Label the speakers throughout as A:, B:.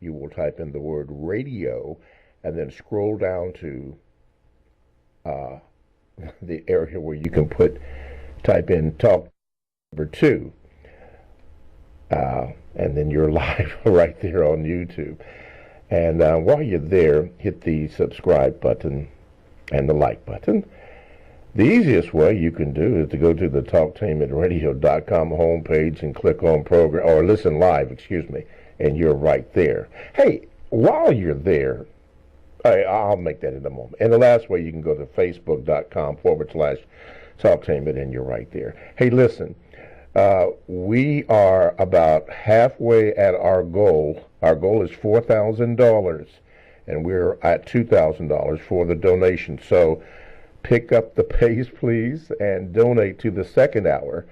A: you will type in the word radio and then scroll down to the area where you can type in talk number 2. And then you're live right there on YouTube. And while you're there, hit the subscribe button and the like button. The easiest way you can do is to go to the talktainmentradio.com homepage and click on program, or listen live, and you're right there. Hey, while you're there, I'll make that in a moment. And the last way, you can go to facebook.com/talktainment, and you're right there. Hey, listen, we are about halfway at our goal. Our goal is $4,000, and we're at $2,000 for the donation. So pick up the pace, please, and donate to the second hour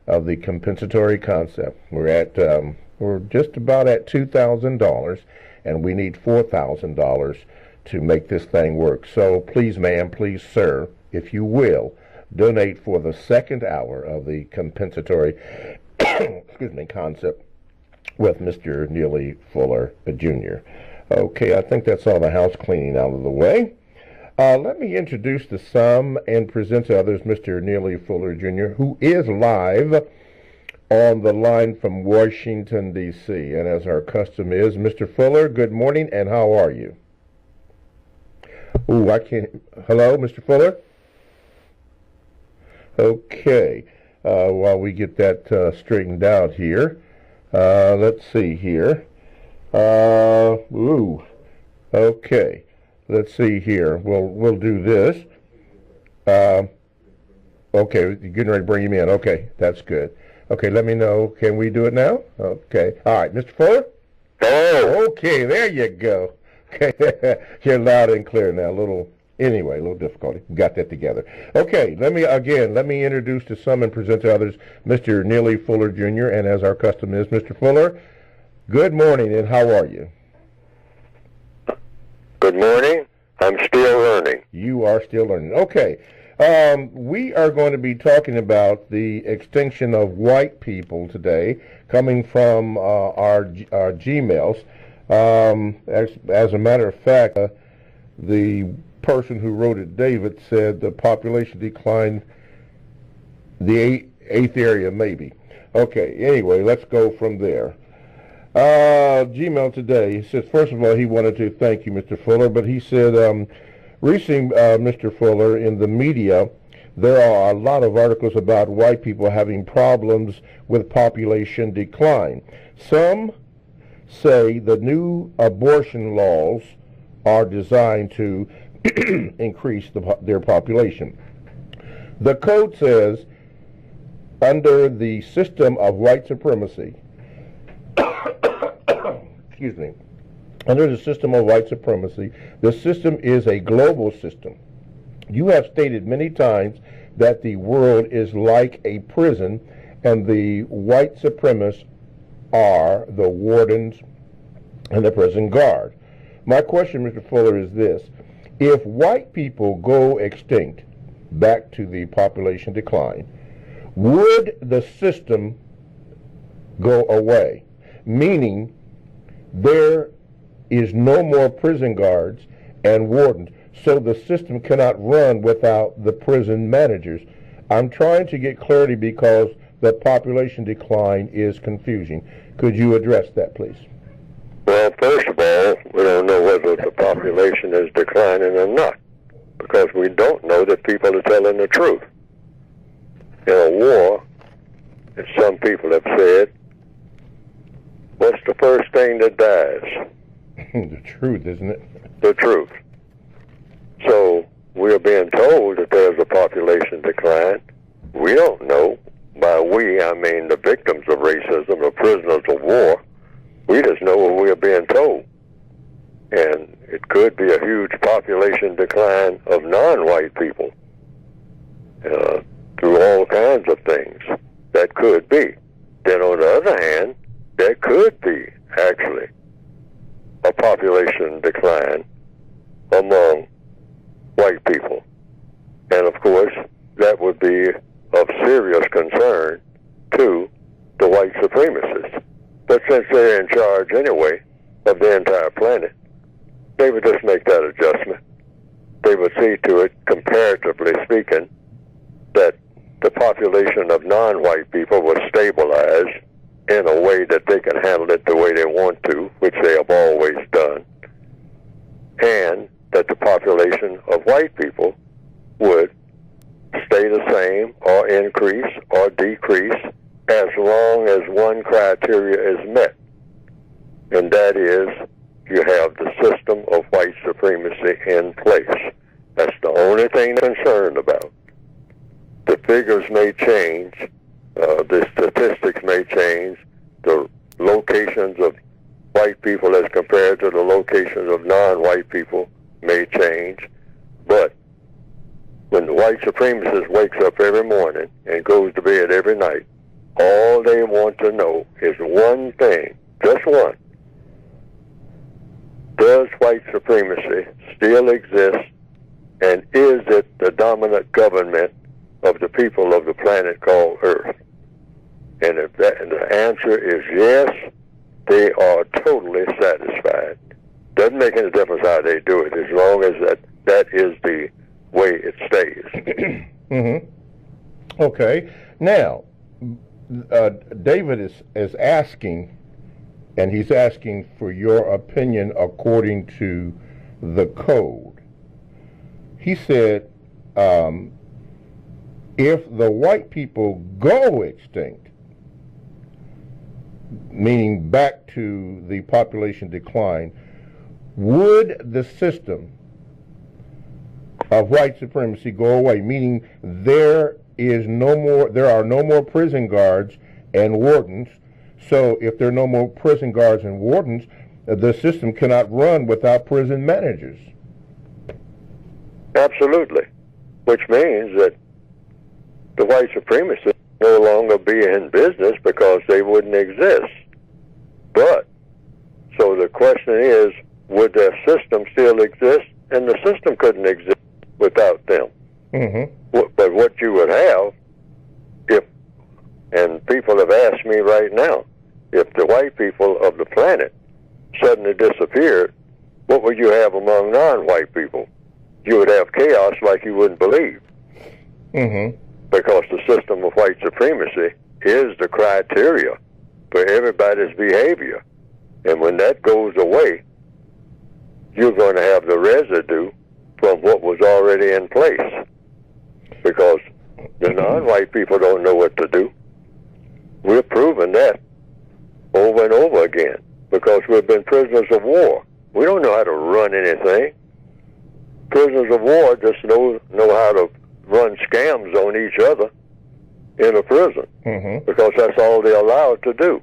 A: of the compensatory concept. We're just about at $2,000, and we need $4,000 to make this thing work. So please, ma'am, please, sir, if you will, donate for the second hour of the compensatory concept with Mr. Neely Fuller Jr. Okay, I think that's all the house cleaning out of the way. Let me introduce to some and present to others Mr. Neely Fuller Jr., who is live on the line from Washington, D.C. And as our custom is, Mr. Fuller, good morning, and how are you? Ooh, I can't. Hello, Mr. Fuller? Okay. While we get that straightened out here, let's see here. Okay. Let's see here. We'll do this. Okay, you're getting ready to bring him in. Okay, that's good. Okay, let me know. Can we do it now? Okay. All right, Mr. Fuller?
B: Oh.
A: Okay, there you go. Okay, you're loud and clear now. A little difficulty. Got that together. Okay, let me introduce to some and present to others Mr. Neely Fuller Jr., and as our custom is, Mr. Fuller, good morning, and how are you?
B: Good morning. I'm still learning.
A: You are still learning. Okay. We are going to be talking about the extinction of white people today, coming from our Gmails. As a matter of fact, the person who wrote it, David, said the population declined the eighth area, maybe. Okay, anyway, let's go from there. Gmail today, he says, first of all, he wanted to thank you, Mr. Fuller, but he said, recently, Mr. Fuller, in the media, there are a lot of articles about white people having problems with population decline. Some say the new abortion laws are designed to increase their population. The code says, under the system of white supremacy, under the system of white supremacy, the system is a global system. You have stated many times that the world is like a prison, and the white supremacists are the wardens and the prison guard. My question, Mr. Fuller, is this. If white people go extinct, back to the population decline, would the system go away? Meaning, there is no more prison guards and wardens, so the system cannot run without the prison managers. I'm trying to get clarity because the population decline is confusing. Could you address that, please?
B: Well, first of all, we don't know whether the population is declining or not, because we don't know that people are telling the truth. In a war, as some people have said, what's the first thing that dies?
A: The truth, isn't it?
B: The truth. So we're being told that there's a population decline. We don't know. By we, I mean the victims of racism, the prisoners of war. We just know what we're being told. And it could be a huge population decline of non-white people through all kinds of things. That could be. Then on the other hand, there could be, actually, a population decline among white people. And of course, that would be of serious concern to the white supremacists. But since they're in charge anyway, of the entire planet, they would just make that adjustment. They would see to it, comparatively speaking, that the population of non-white people was stabilized in a way that they can handle it the way they want to, which they have always done, and that the population of white people would stay the same or increase or decrease as long as one criteria is met, and that is you have the system of white supremacy in place. That's the only thing they're concerned about. The figures may change, the statistics may change, the locations of white people as compared to the locations of non-white people may change, but when the white supremacist wakes up every morning and goes to bed every night, all they want to know is one thing, just one. Does white supremacy still exist, and is it the dominant government of the people of the planet called Earth? And if the answer is yes, they are totally satisfied. Doesn't make any difference how they do it, as long as that is the way it stays.
A: Mm-hmm. Okay. Now, David is asking, and he's asking for your opinion according to the code. He said, if the white people go extinct, meaning back to the population decline, would the system of white supremacy go away? Meaning there are no more prison guards and wardens. So if there are no more prison guards and wardens, the system cannot run without prison managers.
B: Absolutely. Which means that the white supremacists no longer be in business because they wouldn't exist. But, so the question is, would their system still exist? And the system couldn't exist without them.
A: Mm-hmm.
B: But what you would have, and people have asked me right now, if the white people of the planet suddenly disappeared, what would you have among non-white people? You would have chaos like you wouldn't believe.
A: Mm-hmm.
B: Because the system of white supremacy is the criteria for everybody's behavior. And when that goes away, you're going to have the residue from what was already in place. Because the non-white people don't know what to do. We're proving that over and over again because we've been prisoners of war. We don't know how to run anything. Prisoners of war just know how to run scams on each other in a prison, because that's all they're allowed to do.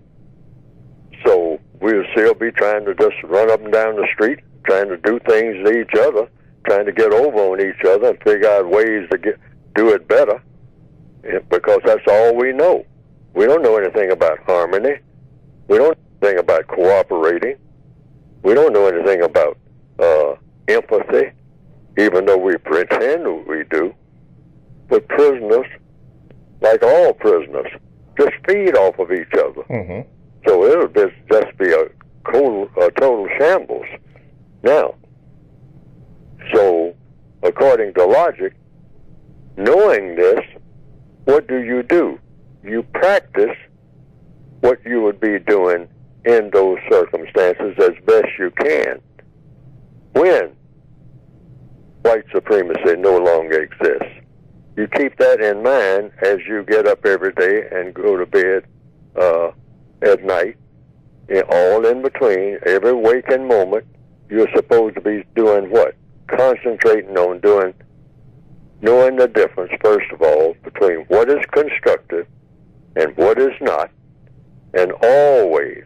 B: So we'll still be trying to just run up and down the street, trying to do things to each other, trying to get over on each other and figure out ways to do it better, because that's all we know. We don't know anything about harmony. We don't know anything about cooperating. We don't know anything about empathy, even though we pretend we do. But prisoners, like all prisoners, just feed off of each other.
A: Mm-hmm.
B: So it'll just be a total shambles. Now, so according to logic, knowing this, what do? You practice what you would be doing in those circumstances as best you can. When white supremacy no longer exists, you keep that in mind as you get up every day and go to bed at night. And all in between, every waking moment, you're supposed to be doing what? Concentrating on knowing the difference, first of all, between what is constructive and what is not, and always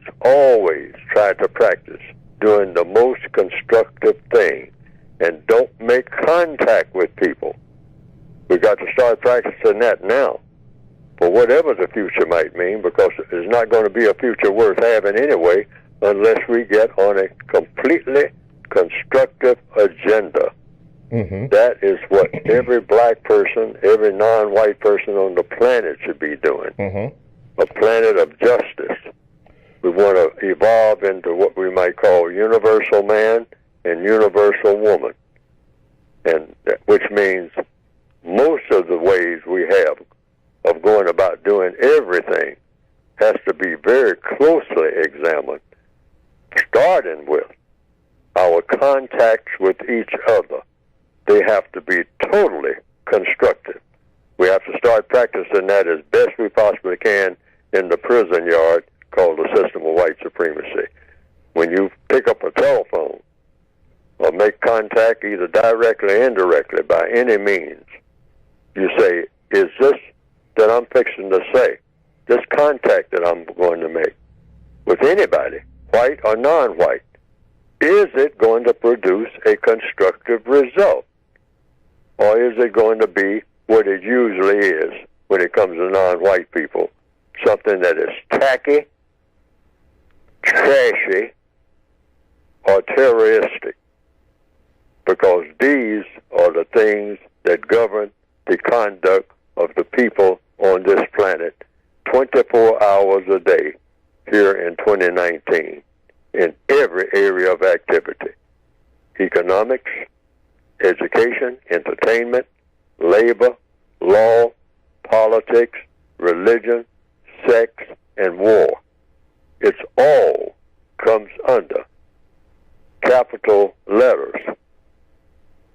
B: try to practice doing the most constructive thing, and don't make contact with people. We've got to start practicing that now, for whatever the future might mean, because it's not going to be a future worth having anyway unless we get on a completely constructive agenda.
A: Mm-hmm.
B: That is what every black person, every non-white person on the planet should be doing.
A: Mm-hmm.
B: A planet of justice. We want to evolve into what we might call universal man and universal woman, and which means most of the ways we have of going about doing everything has to be very closely examined, starting with our contacts with each other. They have to be totally constructive. We have to start practicing that as best we possibly can in the prison yard called the system of white supremacy. When you pick up a telephone or make contact either directly or indirectly by any means, you say, is this that I'm fixing to say, this contact that I'm going to make with anybody, white or non-white, is it going to produce a constructive result? Or is it going to be what it usually is when it comes to non-white people, something that is tacky, trashy, or terroristic? Because these are the things that govern the conduct of the people on this planet 24 hours a day here in 2019 in every area of activity: economics, education, entertainment, labor, law, politics, religion, sex, and war. It's all comes under capital letters,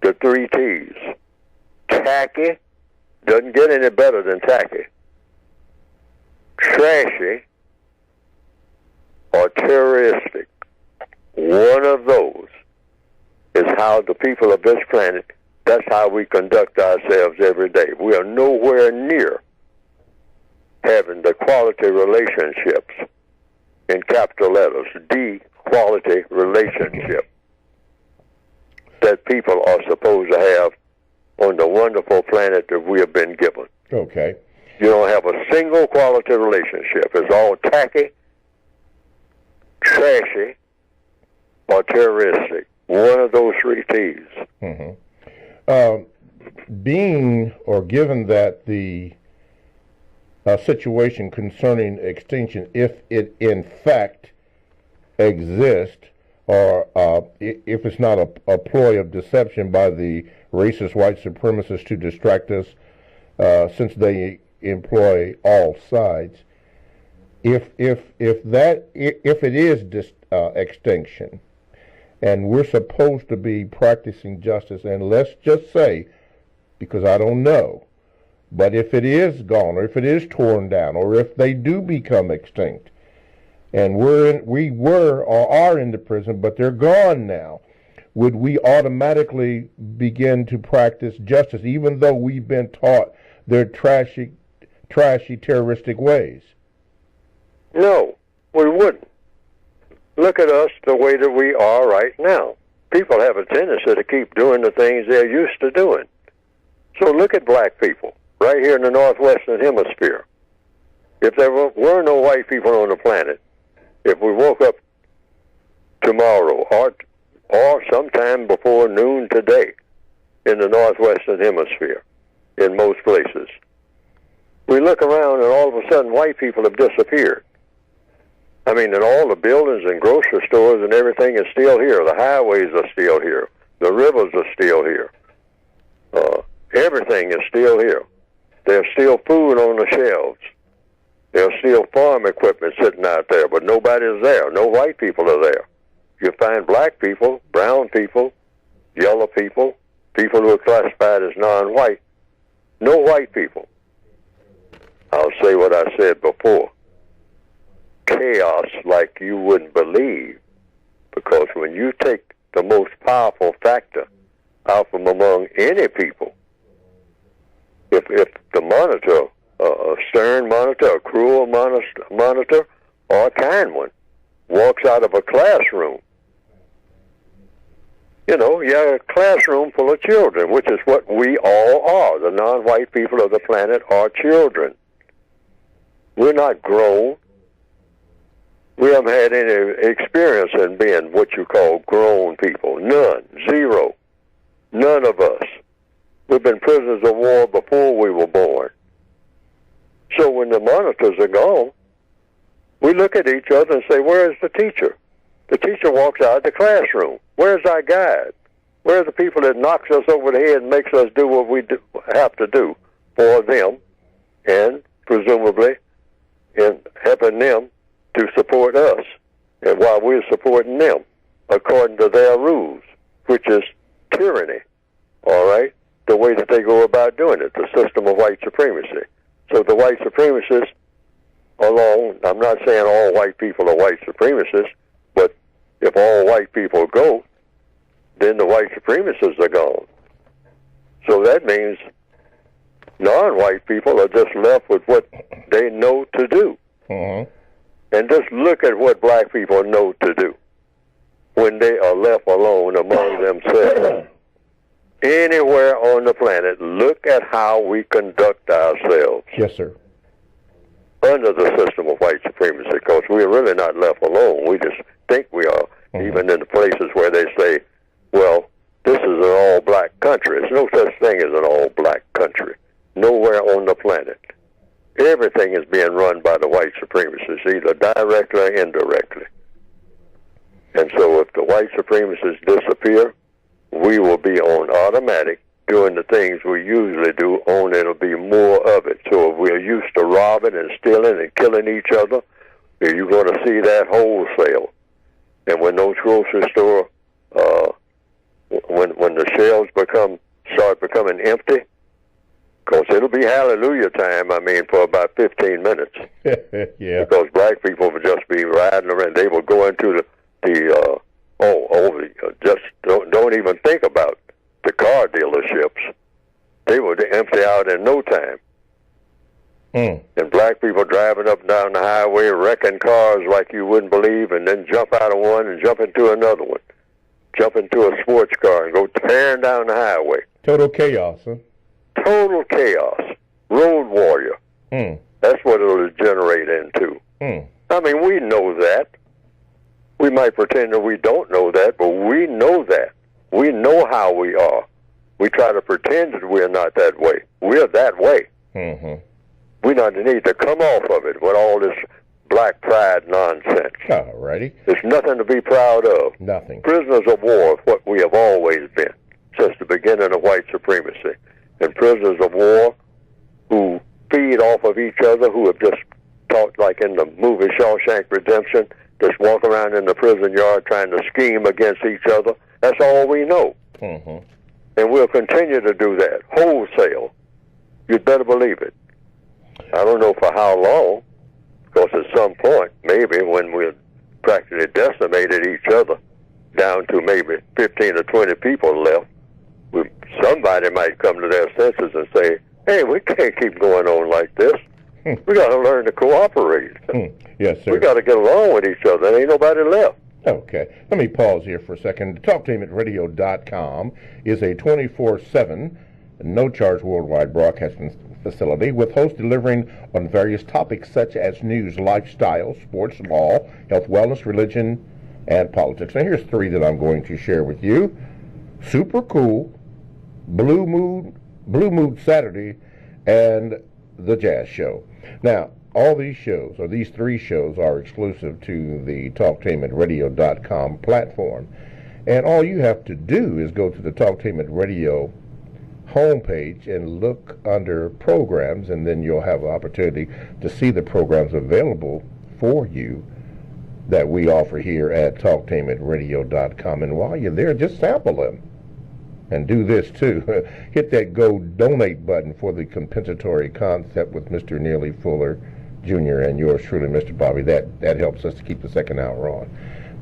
B: the 3 T's. Tacky doesn't get any better than tacky. Trashy or terroristic, one of those is how the people of this planet, that's how we conduct ourselves every day. We are nowhere near having the quality relationships in capital letters, the quality relationship that people are supposed to have on the wonderful planet that we have been given.
A: Okay.
B: You don't have a single quality relationship. It's all tacky, trashy, or terroristic. One of those 3 T's.
A: Mm-hmm. Being or given that the situation concerning extinction, if it in fact exists, or if it's not a ploy of deception by the racist white supremacists to distract us, since they employ all sides, if it is extinction, and we're supposed to be practicing justice, and let's just say, because I don't know, but if it is gone, or if it is torn down, or if they do become extinct, and we were or are in the prison, but they're gone now, would we automatically begin to practice justice, even though we've been taught their trashy, terroristic ways?
B: No, we wouldn't. Look at us the way that we are right now. People have a tendency to keep doing the things they're used to doing. So look at black people right here in the northwestern hemisphere. If there were no white people on the planet, if we woke up tomorrow or sometime before noon today in the northwestern hemisphere, in most places, we look around and all of a sudden white people have disappeared. I mean, and all the buildings and grocery stores and everything is still here. The highways are still here. The rivers are still here. Everything is still here. There's still food on the shelves. There's still farm equipment sitting out there, but nobody's there. No white people are there. You find black people, brown people, yellow people, people who are classified as non-white. No white people. I'll say what I said before. Chaos like you wouldn't believe, because when you take the most powerful factor out from among any people, if the monitor, a stern monitor, a cruel monitor, or a kind one, walks out of a classroom, you know, you have a classroom full of children, which is what we all are. The non-white people of the planet are children. We're not grown. We haven't had any experience in being what you call grown people. None. Zero. None of us. We've been prisoners of war before we were born. So when the monitors are gone, We look at each other and say, where's the teacher? The teacher walks out of the classroom. Where's our guide? Where are the people that knocks us over the head and makes us do what we have to do for them, and presumably in helping them to support us, and while we're supporting them according to their rules, which is tyranny, all right, the way that they go about doing it, the system of white supremacy. So the white supremacists alone, I'm not saying all white people are white supremacists, but if all white people go, then the white supremacists are gone. So that means non-white people are just left with what they know to do.
A: Mm-hmm.
B: And just look at what black people know to do when they are left alone among themselves. Anywhere on the planet, look at how we conduct ourselves.
A: Yes, sir.
B: Under the system of white supremacy, because we're really not left alone. We just think we are, even in the places where they say, well, this is an all-black country. There's no such thing as an all-black country. Nowhere on the planet. Everything is being run by the white supremacists, either directly or indirectly. And so if the white supremacists disappear, we will be on automatic doing the things we usually do, only it'll be more of it. So if we're used to robbing and stealing and killing each other, you're going to see that wholesale. And when those grocery stores, when the shelves start becoming empty, because it'll be hallelujah time, for about 15 minutes.
A: Yeah.
B: Because black people will just be riding around. They will go into just don't even think about the car dealerships. They would empty out in no time. And black people driving up and down the highway, wrecking cars like you wouldn't believe, and then jump out of one and jump into another one. Jump into a sports car and go tearing down the highway.
A: Total chaos, huh?
B: Total chaos. Road warrior. That's what it'll degenerate into. We know that. We might pretend that we don't know that, but we know that. We know how we are. We try to pretend that we're not that way. We're that way. We don't need to come off of it with all this black pride nonsense.
A: All righty.
B: There's nothing to be proud of.
A: Nothing.
B: Prisoners of war is what we have always been since the beginning of white supremacy. And prisoners of war who feed off of each other, who have just talked like in the movie Shawshank Redemption, just walk around in the prison yard trying to scheme against each other. That's all we know. And we'll continue to do that, wholesale. You'd better believe it. I don't know for how long, because at some point, maybe when we've practically decimated each other down to maybe 15 or 20 people left, somebody might come to their senses and say, hey, we can't keep going on like this. We got to learn to cooperate.
A: Yes, sir.
B: We got to get along with each other. There ain't nobody left.
A: Okay. Let me pause here for a second. TalkTameItRadio.com is a 24/7, no-charge worldwide broadcasting facility with hosts delivering on various topics such as news, lifestyle, sports, law, health, wellness, religion, and politics. Now, here's three that I'm going to share with you. Super Cool, Blue Mood Saturday, and The Jazz Show. Now, all these shows, or these three shows, are exclusive to the TalkTameItRadio.com platform. And all you have to do is go to the Talktainment Radio homepage and look under programs, and then you'll have an opportunity to see the programs available for you that we offer here at TalkTameItRadio.com. And while you're there, just sample them. And do this too. Hit that Go Donate button for the compensatory concept with Mr. Neely Fuller Jr. and yours truly, Mr. Bobby. That helps us to keep the second hour on.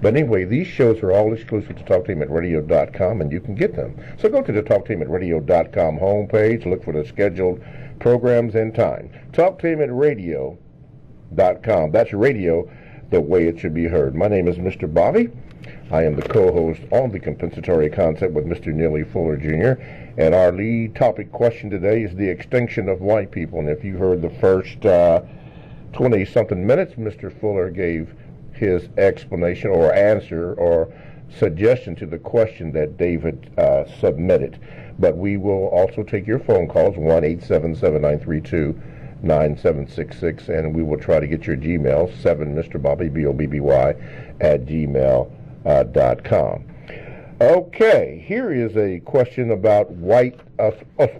A: But anyway, these shows are all exclusive to TalkTameItRadio.com, and you can get them. So go to the TalkTameItRadio.com homepage, look for the scheduled programs and time. TalkTameItRadio.com. That's radio the way it should be heard. My name is Mr. Bobby. I am the co-host on the compensatory concept with Mr. Neely Fuller Jr. And our lead topic question today is the extinction of white people. And if you heard the first 20-something minutes, Mr. Fuller gave his explanation or answer or suggestion to the question that David submitted. But we will also take your phone calls, 1-877-932 9766, and we will try to get your Gmail, 7MrBobby, B-O-B-B-Y, at gmail.com. Okay, here is a question about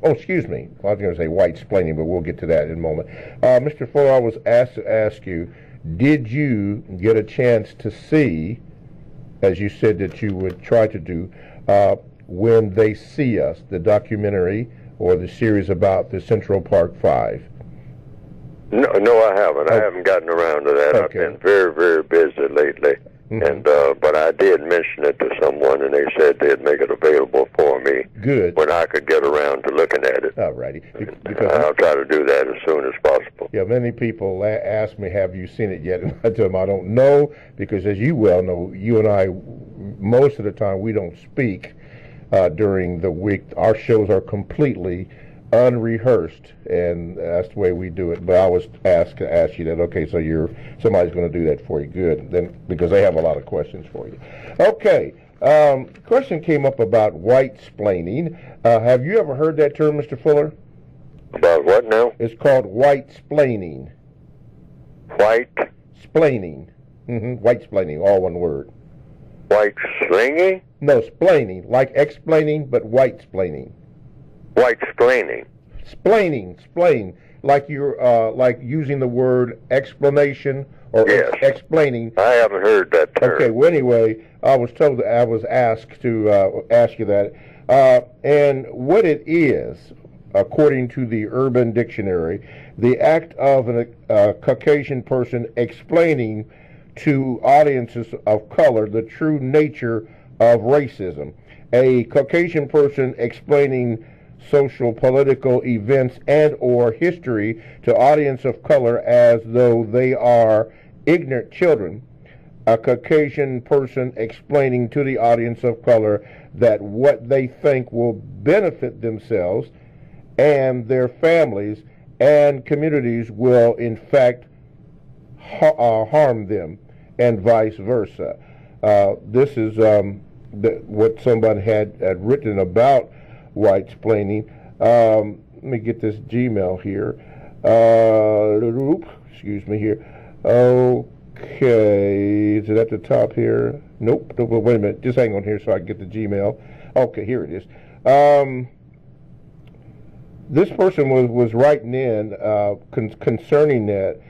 A: excuse me. I was going to say white splaining, but we'll get to that in a moment. Mr. Fuller, I was asked to ask you, did you get a chance to see, as you said that you would try to do, When They See Us, the documentary or the series about the Central Park Five?
B: No, I haven't. I haven't gotten around to that. Okay. I've been very, very busy lately. Mm-hmm. And but I did mention it to someone, and they said they'd make it available for me.
A: Good.
B: When I could get around to looking at it.
A: All righty.
B: I'll try to do that as soon as possible.
A: Yeah, many people ask me, have you seen it yet? And I tell them I don't know, because as you well know, you and I, most of the time, we don't speak during the week. Our shows are completely unrehearsed, and that's the way we do it. But I was asked to ask you that. Okay, so somebody's going to do that for you. Good, then, because they have a lot of questions for you. Okay, question came up about white splaining. Have you ever heard that term, Mr. Fuller?
B: About what now?
A: It's called white splaining.
B: White
A: splaining. White splaining, all one word.
B: White slinging?
A: No, splaining, like explaining, but white splaining.
B: White splaining.
A: Splain, like you're like using the word explanation or
B: yes.
A: Explaining.
B: I haven't heard that term.
A: Okay, well anyway, I was told that I was asked to ask you that, and what it is, according to the Urban Dictionary, the act of a Caucasian person explaining to audiences of color the true nature of racism. A Caucasian person explaining social, political events and or history to audience of color as though they are ignorant children. A Caucasian person explaining to the audience of color that what they think will benefit themselves and their families and communities will in fact harm them, and vice versa. This is what somebody had written about white splaining. Let me get this Gmail here. Excuse me here. Okay, is it at the top here? Nope. Wait a minute. Just hang on here so I can get the Gmail. Okay, here it is. This person was writing in concerning that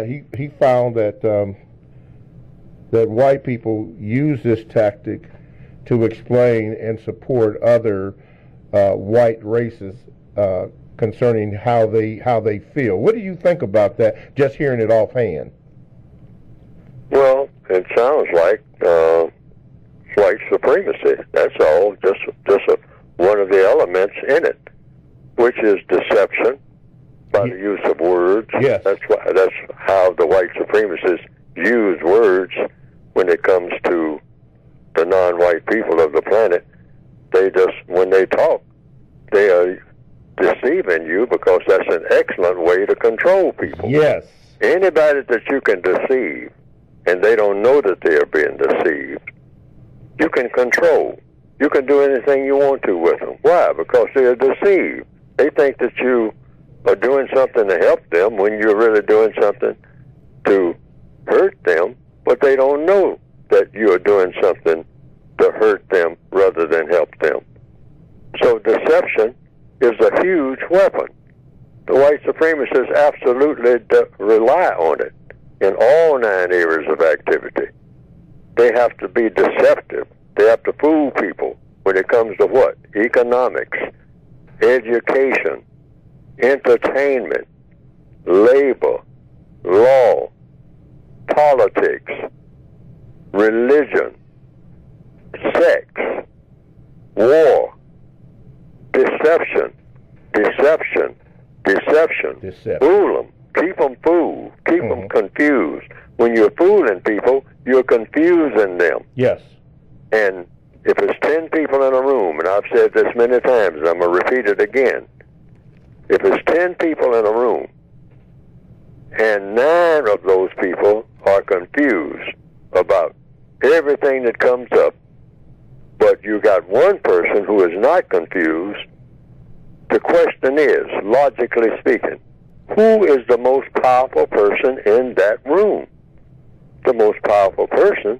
A: he found that that white people use this tactic to explain and support other white races concerning how they feel. What do you think about that, just hearing it offhand?
B: Well, it sounds like white supremacy. That's all, just one of the elements in it, which is deception by the use of words.
A: Yes.
B: That's how the white supremacists use words when it comes to the non-white people of the planet. They just, when they talk, they are deceiving you, because that's an excellent way to control people.
A: Yes.
B: Anybody that you can deceive and they don't know that they are being deceived, you can control. You can do anything you want to with them. Why? Because they are deceived. They think that you are doing something to help them when you're really doing something to hurt them, but they don't know that you are doing something to hurt them rather than help them. So deception is a huge weapon. The white supremacists absolutely rely on it in all 9 areas of activity. They have to be deceptive. They have to fool people when it comes to what? Economics, education, entertainment, labor, law, politics, religion, sex, war, deception. Fool them. Keep them fooled. Keep them confused. When you're fooling people, you're confusing them.
A: Yes.
B: And if it's 10 people in a room, and I've said this many times, and I'm going to repeat it again. If it's 10 people in a room, and 9 of those people are confused about everything that comes up, but you got one person who is not confused, the question is, logically speaking, who is the most powerful person in that room? The most powerful person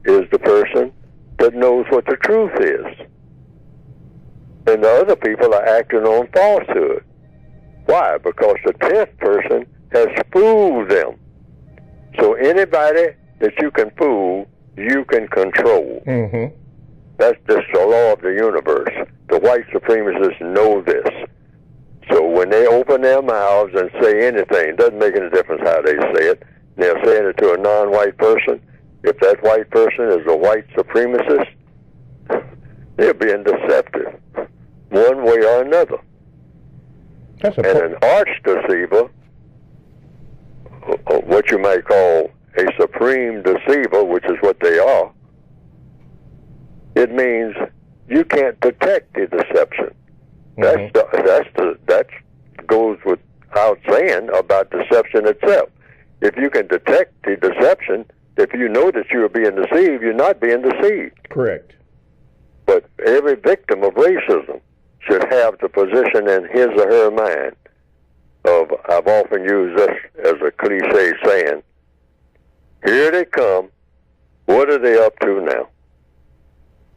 B: is the person that knows what the truth is. And the other people are acting on falsehood. Why? Because the 10th person has fooled them. So anybody that you can fool, you can control.
A: Mm-hmm.
B: That's just the law of the universe. The white supremacists know this. So when they open their mouths and say anything, it doesn't make any difference how they say it. They're saying it to a non-white person. If that white person is a white supremacist, they're being deceptive, one way or another. And an arch deceiver, what you might call a supreme deceiver, which is what they are, it means you can't detect the deception. Mm-hmm. That goes without saying about deception itself. If you can detect the deception, if you know that you are being deceived, you're not being deceived.
A: Correct.
B: But every victim of racism should have the position in his or her mind of, I've often used this as a cliche saying, here they come, what are they up to now?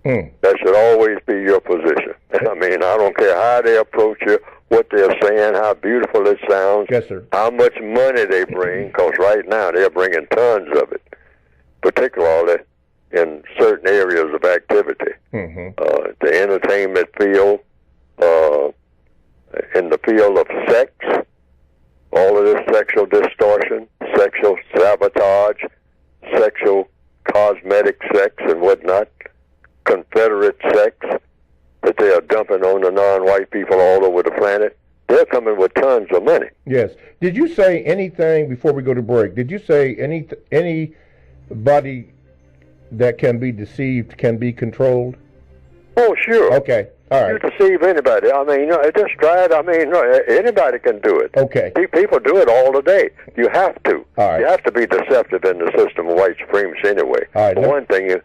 B: That should always be your position. I mean, I don't care how they approach you, what they're saying, how beautiful it sounds,
A: yes, sir,
B: how much money they bring, because right now they're bringing tons of it, particularly in certain areas of activity. Mm-hmm. The entertainment field, in the field of sex, all of this sexual distortion, sexual sabotage, sexual cosmetic sex and whatnot, Confederate sex that they are dumping on the non-white people all over the planet. They're coming with tons of money.
A: Yes. Did you say anything before we go to break? Did you say anybody that can be deceived can be controlled?
B: Oh, sure.
A: Okay. All right.
B: You deceive anybody. I mean, just try it. I mean, anybody can do it.
A: Okay.
B: People do it all the day. You have to.
A: All right.
B: You have to be deceptive in the system of white supremacy anyway.
A: All right.
B: For one thing,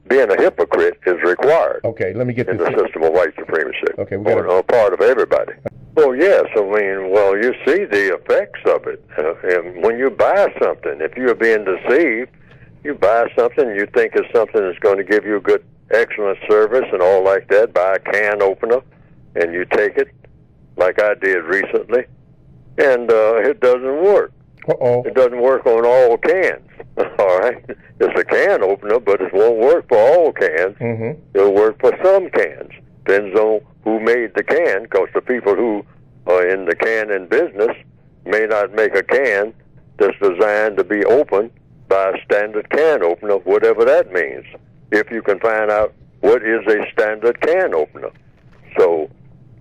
B: being a hypocrite is required.
A: Okay, let me get
B: in
A: this
B: the system of white supremacy.
A: Okay, we got
B: on part of everybody. Oh yes, I mean, well, you see the effects of it. And when you buy something, if you're being deceived, you buy something, you think it's something that's going to give you good, excellent service and all like that. Buy a can opener, and you take it, like I did recently, and it doesn't work.
A: Uh-oh.
B: It doesn't work on all cans. All right, it's a can opener, but it won't work for all cans. Mm-hmm. It'll work for some cans. Depends on who made the can, because the people who are in the canning business may not make a can that's designed to be opened by a standard can opener, whatever that means, if you can find out what is a standard can opener. So,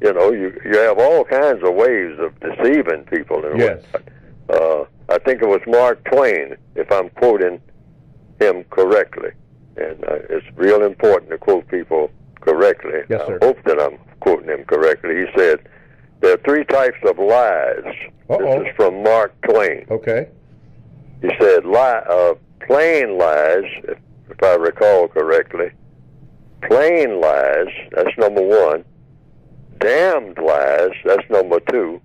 B: you know, you have all kinds of ways of deceiving people. And
A: yes.
B: I think it was Mark Twain, if I'm quoting him correctly. And it's real important to quote people correctly.
A: Yes, sir.
B: I hope that I'm quoting him correctly. He said, there are three types of lies. This is from Mark Twain.
A: Okay.
B: He said, plain lies, if I recall correctly. Plain lies, that's number one. Damned lies, that's number two.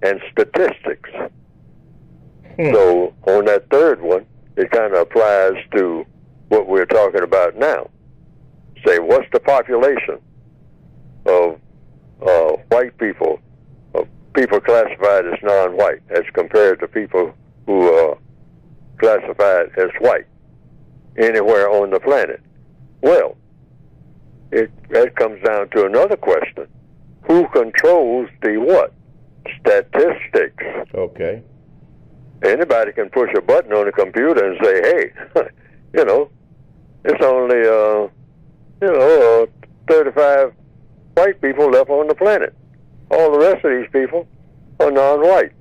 B: And statistics. So on that third one, it kind of applies to what we're talking about now. Say, what's the population of white people, of people classified as non-white, as compared to people who are classified as white anywhere on the planet? Well, that comes down to another question. Who controls the what? Statistics.
A: Okay.
B: Anybody can push a button on the computer and say, hey, you know, it's only, 35 white people left on the planet. All the rest of these people are non-white.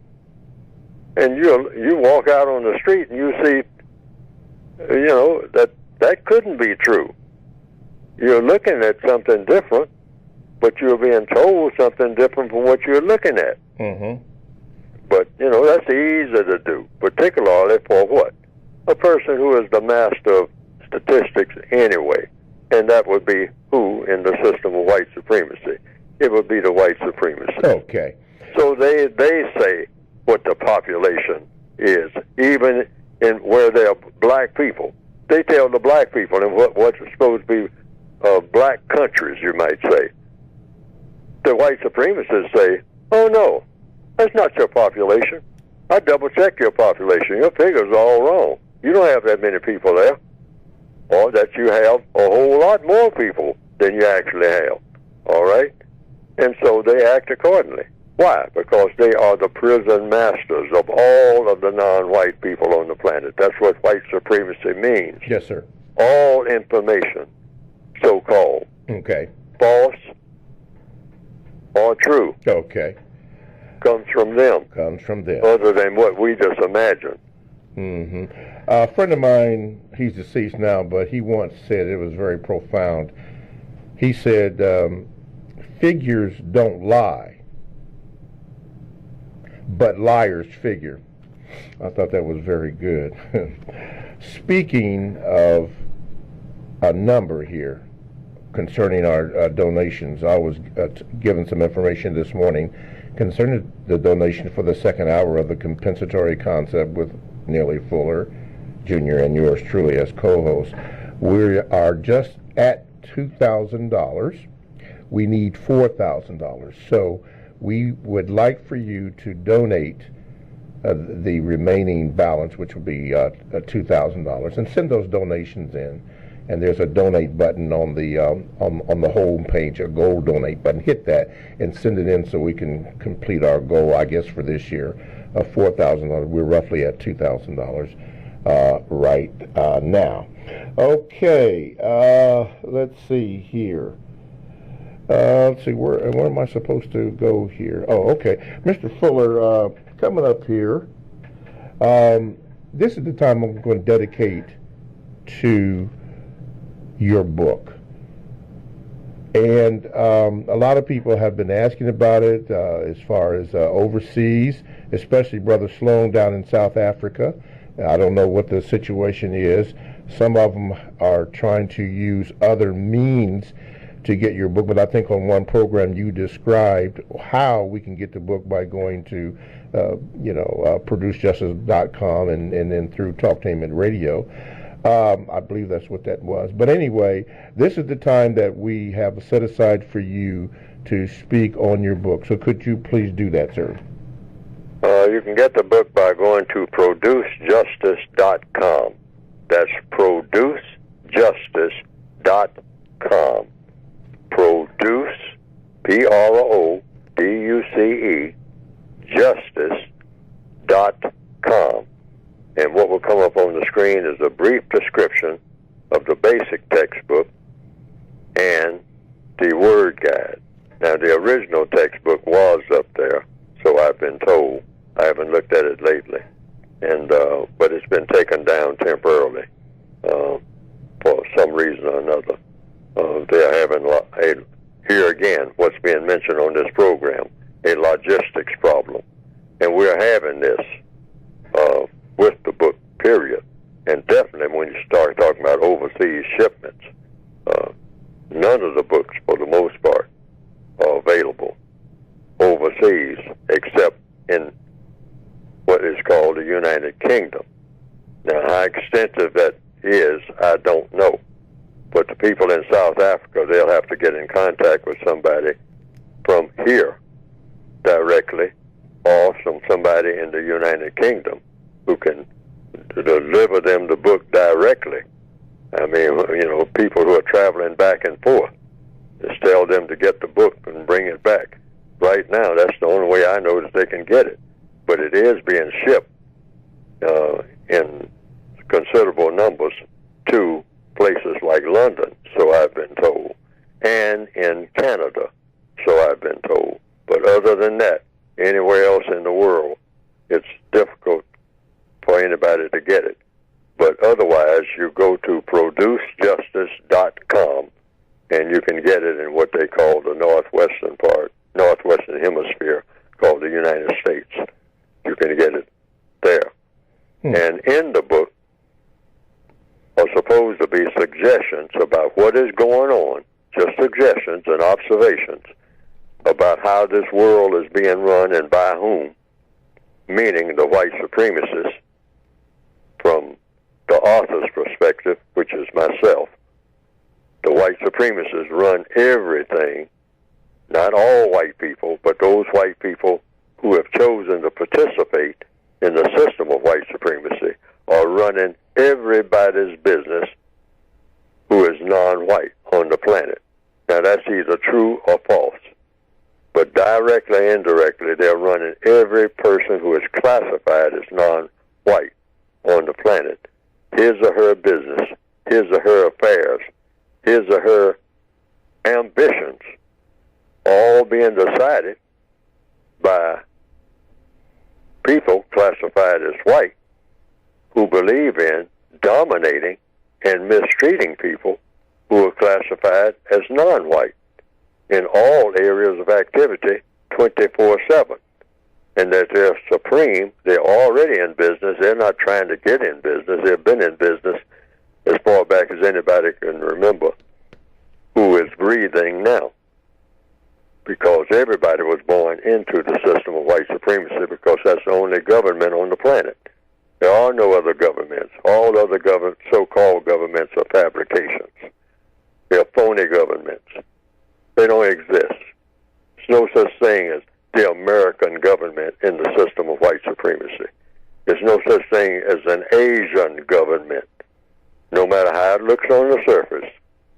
B: And you walk out on the street and you see, you know, that couldn't be true. You're looking at something different, but you're being told something different from what you're looking at. Mm-hmm. But, you know, that's easy to do, particularly for what? A person who is the master of statistics anyway. And that would be who in the system of white supremacy? It would be the white supremacy.
A: Okay.
B: So they say what the population is, even in where there are black people. They tell the black people in what's supposed to be black countries, you might say. The white supremacists say, oh no, that's not your population. I double-checked your population. Your figures are all wrong. You don't have that many people there. Or that you have a whole lot more people than you actually have. All right? And so they act accordingly. Why? Because they are the prison masters of all of the non-white people on the planet. That's what white supremacy means.
A: Yes, sir.
B: All information, so-called,
A: Okay.
B: false or true,
A: Okay.
B: comes from them,
A: Comes from them.
B: other than what we just imagine.
A: Mm-hmm. A friend of mine, he's deceased now, but he once said, it was very profound. He said, figures don't lie, but liars figure. I thought that was very good. Speaking of a number here concerning our donations, I was given some information this morning concerning the donation for the second hour of the compensatory concept with Neely Fuller Jr. and yours truly as co-host. We are just at $2,000. We need $4,000. So we would like for you to donate the remaining balance, which would be $2,000, and send those donations in. And there's a donate button on the home page, a gold donate button. Hit that and send it in so we can complete our goal, I guess, for this year of $4,000. We're roughly at $2,000 right now. Okay, let's see here. Let's see, where am I supposed to go here? Oh, okay. Mr. Fuller, coming up here, this is the time I'm going to dedicate to your book. And a lot of people have been asking about it as far as overseas, especially Brother Sloan down in South Africa. I don't know what the situation is. Some of them are trying to use other means to get your book, but I think on one program you described how we can get the book by going to producejustice.com and then through Talktainment Radio. I believe that's what that was. But anyway, this is the time that we have set aside for you to speak on your book. So could you please do that, sir?
B: You can get the book by going to producejustice.com. That's producejustice.com. Produce, P-R-O-D-U-C-E, justice.com. And what will come up on the screen is a brief description of the basic textbook and the word guide. Now, the original textbook was up there, so I've been told. I haven't looked at it lately, but it's been taken down temporarily for some reason or another. They're having, here again, what's being mentioned on this program, a logistics problem. And we're having this with the book, period. And definitely when you start talking about overseas shipments, none of the books, for the most part, are available overseas, except in what is called the United Kingdom. Now, how extensive that is, I don't know. But the people in South Africa, they'll have to get in contact with somebody from here directly, or from somebody in the United Kingdom who can deliver them the book directly. I mean, people who are traveling back and forth, just tell them to get the book and bring it back. Right now, that's the only way I know that they can get it. But it is being shipped in considerable numbers to places like London, so I've been told, and in Canada, so I've been told. But other than that, anywhere else in the world, it's difficult for anybody to get it. But otherwise, you go to producejustice.com, and you can get it in what they call the northwestern hemisphere, called the United States. You can get it there. And in the book are supposed to be suggestions about what is going on, just suggestions and observations about how this world is being run and by whom, meaning the white supremacists, from the author's perspective, which is myself. The white supremacists run everything, not all white people, but those white people who have chosen to participate in the system of white supremacy are running everybody's business who is non-white on the planet. Now that's either true or false. But directly or indirectly, they're running every person who is classified as non-white on the planet. His or her business, his or her affairs, his or her ambitions, all being decided by people classified as white who believe in dominating and mistreating people who are classified as non-white in all areas of activity 24/7. And that they're supreme, they're already in business, they're not trying to get in business, they've been in business as far back as anybody can remember who is breathing now. Because everybody was born into the system of white supremacy because that's the only government on the planet. There are no other governments. All other so-called governments are fabrications. They're phony governments. They don't exist. There's no such thing as the American government in the system of white supremacy. There's no such thing as an Asian government, no matter how it looks on the surface,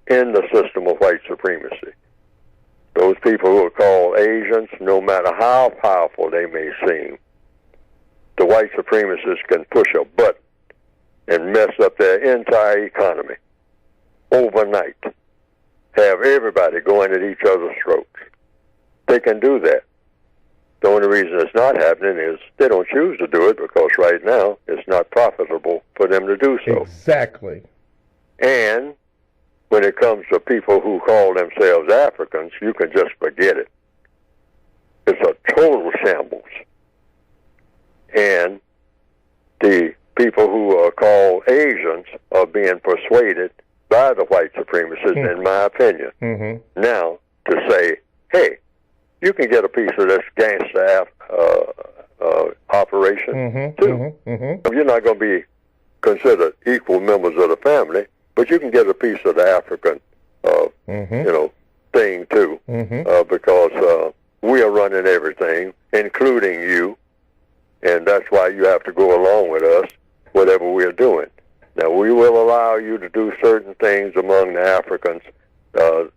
B: in the system of white supremacy. Those people who are called Asians, no matter how powerful they may seem, the white supremacists can push a button and mess up their entire economy overnight. Have everybody going at each other's throats. They can do that. The only reason it's not happening is they don't choose to do it because right now it's not profitable for them to do so.
A: Exactly.
B: And when it comes to people who call themselves Africans, you can just forget it. It's a total shambles. And the people who are called Asians are being persuaded by the white supremacists, in my opinion, now to say, hey, you can get a piece of this gangster operation, too. You're not going to be considered equal members of the family, but you can get a piece of the African, thing, too, because we are running everything, including you, and that's why you have to go along with us, whatever we're doing. Now, we will allow you to do certain things among the Africans, to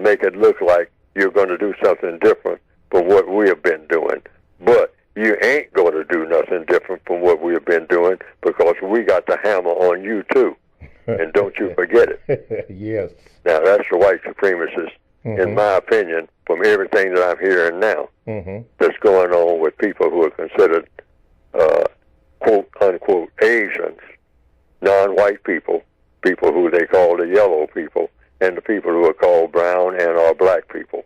B: make it look like you're going to do something different from what we have been doing. But you ain't going to do nothing different from what we have been doing because we got the hammer on you, too. And don't you forget it.
A: Yes.
B: Now, that's the white supremacists, in my opinion, from everything that I'm hearing now, that's going on with people who are considered, quote, unquote, Asians, non-white people, people who they call the yellow people, and the people who are called brown and or black people,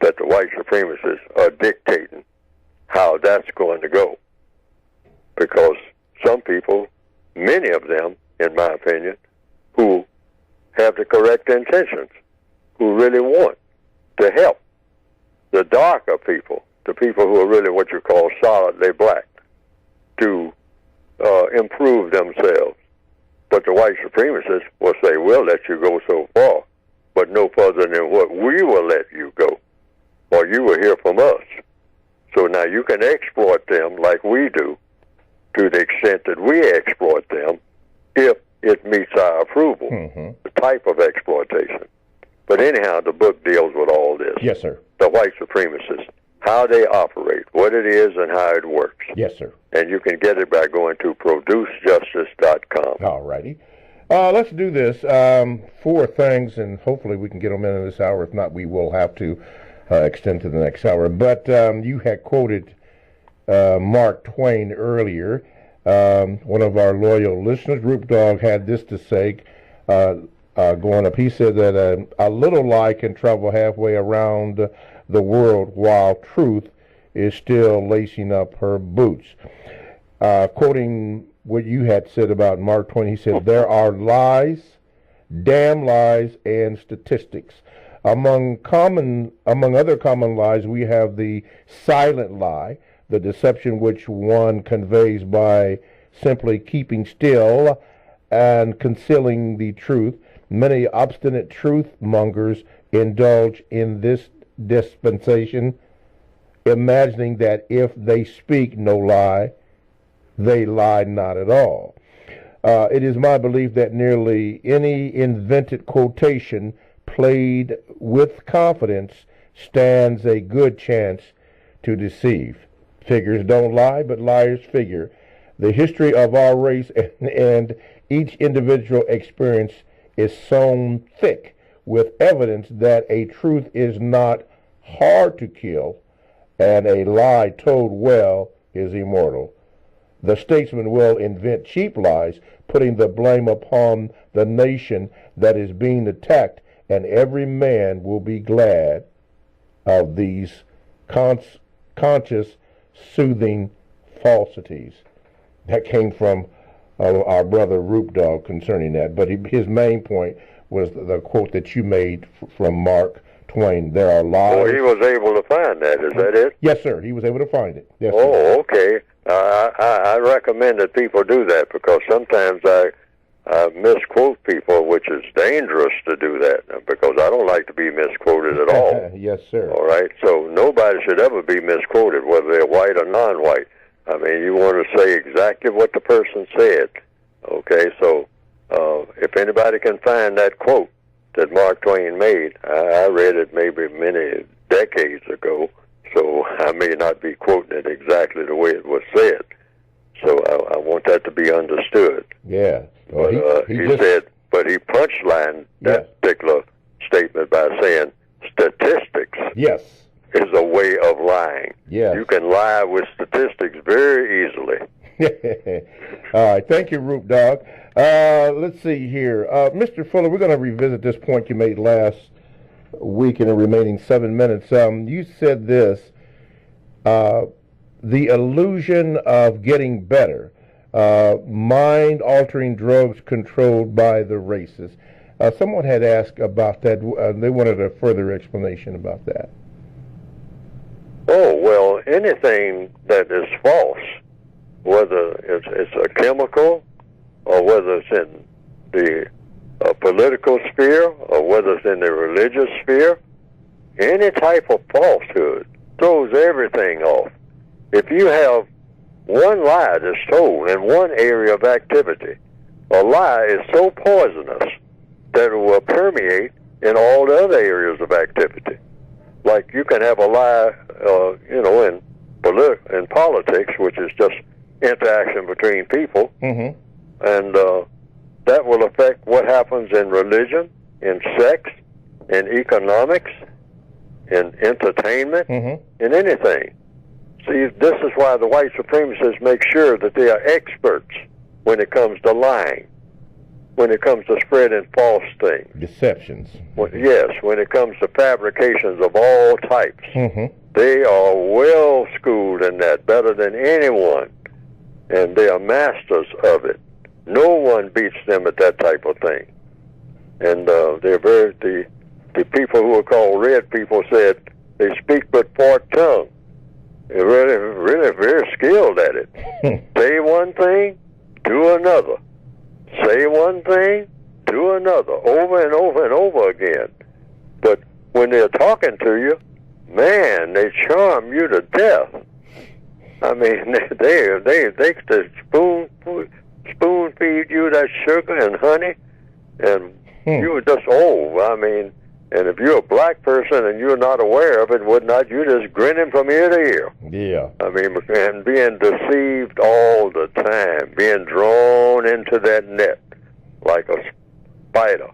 B: that the white supremacists are dictating how that's going to go. Because some people, many of them, in my opinion, who have the correct intentions, who really want to help the darker people, the people who are really what you call solidly black, to improve themselves. But the white supremacists will say, we'll let you go so far, but no further than what we will let you go, or you will hear from us. So now you can exploit them like we do, to the extent that we exploit them, if it meets our approval, the type of exploitation. But anyhow, the book deals with all this.
A: Yes, sir.
B: The white supremacists, how they operate, what it is, and how it works.
A: Yes, sir.
B: And you can get it by going to producejustice.com.
A: All righty. Let's do this. 4 things, and hopefully we can get them in this hour. If not, we will have to extend to the next hour. But you had quoted Mark Twain earlier. One of our loyal listeners, Roop Dog, had this to say going up. He said that a little lie can travel halfway around the world while truth is still lacing up her boots. Quoting what you had said about Mark Twain, he said, there are lies, damn lies, and statistics. Among other common lies, we have the silent lie, the deception which one conveys by simply keeping still and concealing the truth. Many obstinate truth mongers indulge in this dispensation, imagining that if they speak no lie, they lie not at all. It is my belief that nearly any invented quotation played with confidence stands a good chance to deceive. Figures don't lie, but liars figure. The history of our race and each individual experience is sown thick with evidence that a truth is not hard to kill and a lie told well is immortal. The statesman will invent cheap lies, putting the blame upon the nation that is being attacked, and every man will be glad of these conscious, soothing falsities. That came from our brother Roop Dog concerning that, but his main point was the quote that you made from Mark Twain. There are lies.
B: Well, he was able to find that. Is that it?
A: Yes, sir. He was able to find it. Yes,
B: oh,
A: sir.
B: Okay. I recommend that people do that because sometimes I misquote people, which is dangerous to do that because I don't like to be misquoted at all.
A: Yes, sir.
B: All right. So nobody should ever be misquoted, whether they're white or non-white. I mean, you want to say exactly what the person said. Okay. So if anybody can find that quote that Mark Twain made, I read it maybe many decades ago. So I may not be quoting it exactly the way it was said. So I want that to be understood.
A: Yeah. Well,
B: but, he said, but he punchlined that particular statement by saying statistics is a way of lying.
A: Yes.
B: You can lie with statistics very easily.
A: All right. Thank you, Roop Dog. Let's see here. Mr. Fuller, we're going to revisit this point you made last week in the remaining 7 minutes. You said this, the illusion of getting better, mind-altering drugs controlled by the races. Someone had asked about that. They wanted a further explanation about that.
B: Oh, well, anything that is false, whether it's a chemical or whether it's in the political sphere or whether it's in the religious sphere, any type of falsehood throws everything off. If you have one lie that's told in one area of activity, a lie is so poisonous that it will permeate in all the other areas of activity. Like you can have a lie, in politics, which is just interaction between people, and that will affect what happens in religion, in sex, in economics, in entertainment, in anything. See, this is why the white supremacists make sure that they are experts when it comes to lying, when it comes to spreading false things.
A: Deceptions.
B: Yes, when it comes to fabrications of all types. They are well schooled in that, better than anyone, and they are masters of it. No one beats them at that type of thing. And they're the people who are called red people said they speak with forked tongue. They're really very skilled at it. Say one thing, do another. Say one thing, do another, over and over and over again. But when they're talking to you, man, they charm you to death. I mean, they spoon feed you that sugar and honey, and you just I mean, and if you're a black person and you're not aware of it, you're just grinning from ear to ear.
A: Yeah. I
B: mean, and being deceived all the time, being drawn into that net like a spider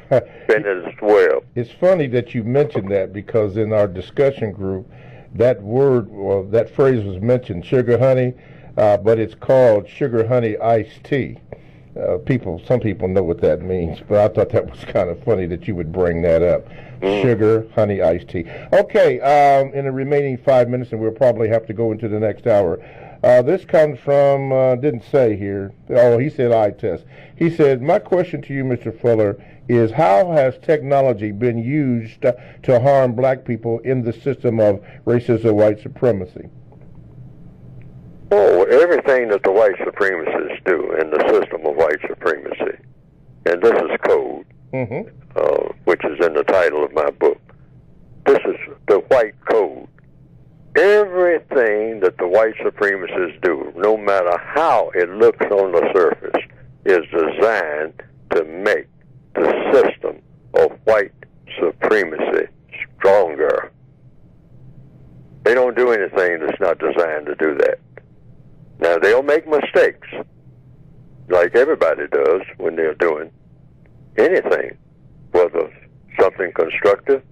B: spinning its web.
A: It's funny that you mentioned that because in our discussion group, that phrase was mentioned, sugar honey, but it's called sugar honey iced tea. Some people know what that means, but I thought that was kind of funny that you would bring that up. Sugar, honey, iced tea. Okay, in the remaining 5 minutes, and we'll probably have to go into the next hour, This comes from, didn't say here. Oh, he said eye test. He said, my question to you, Mr. Fuller, is how has technology been used to harm black people in the system of racist white supremacy?
B: Oh, everything that the white supremacists do in the system of white supremacy, and this is code, which is in the title of my book. This is the white code. Everything that the white supremacists do, no matter how it looks on the surface, is designed to make the system of white supremacy stronger. They don't do anything that's not designed to do that. Now, they'll make mistakes, like everybody does when they're doing anything, whether something constructive,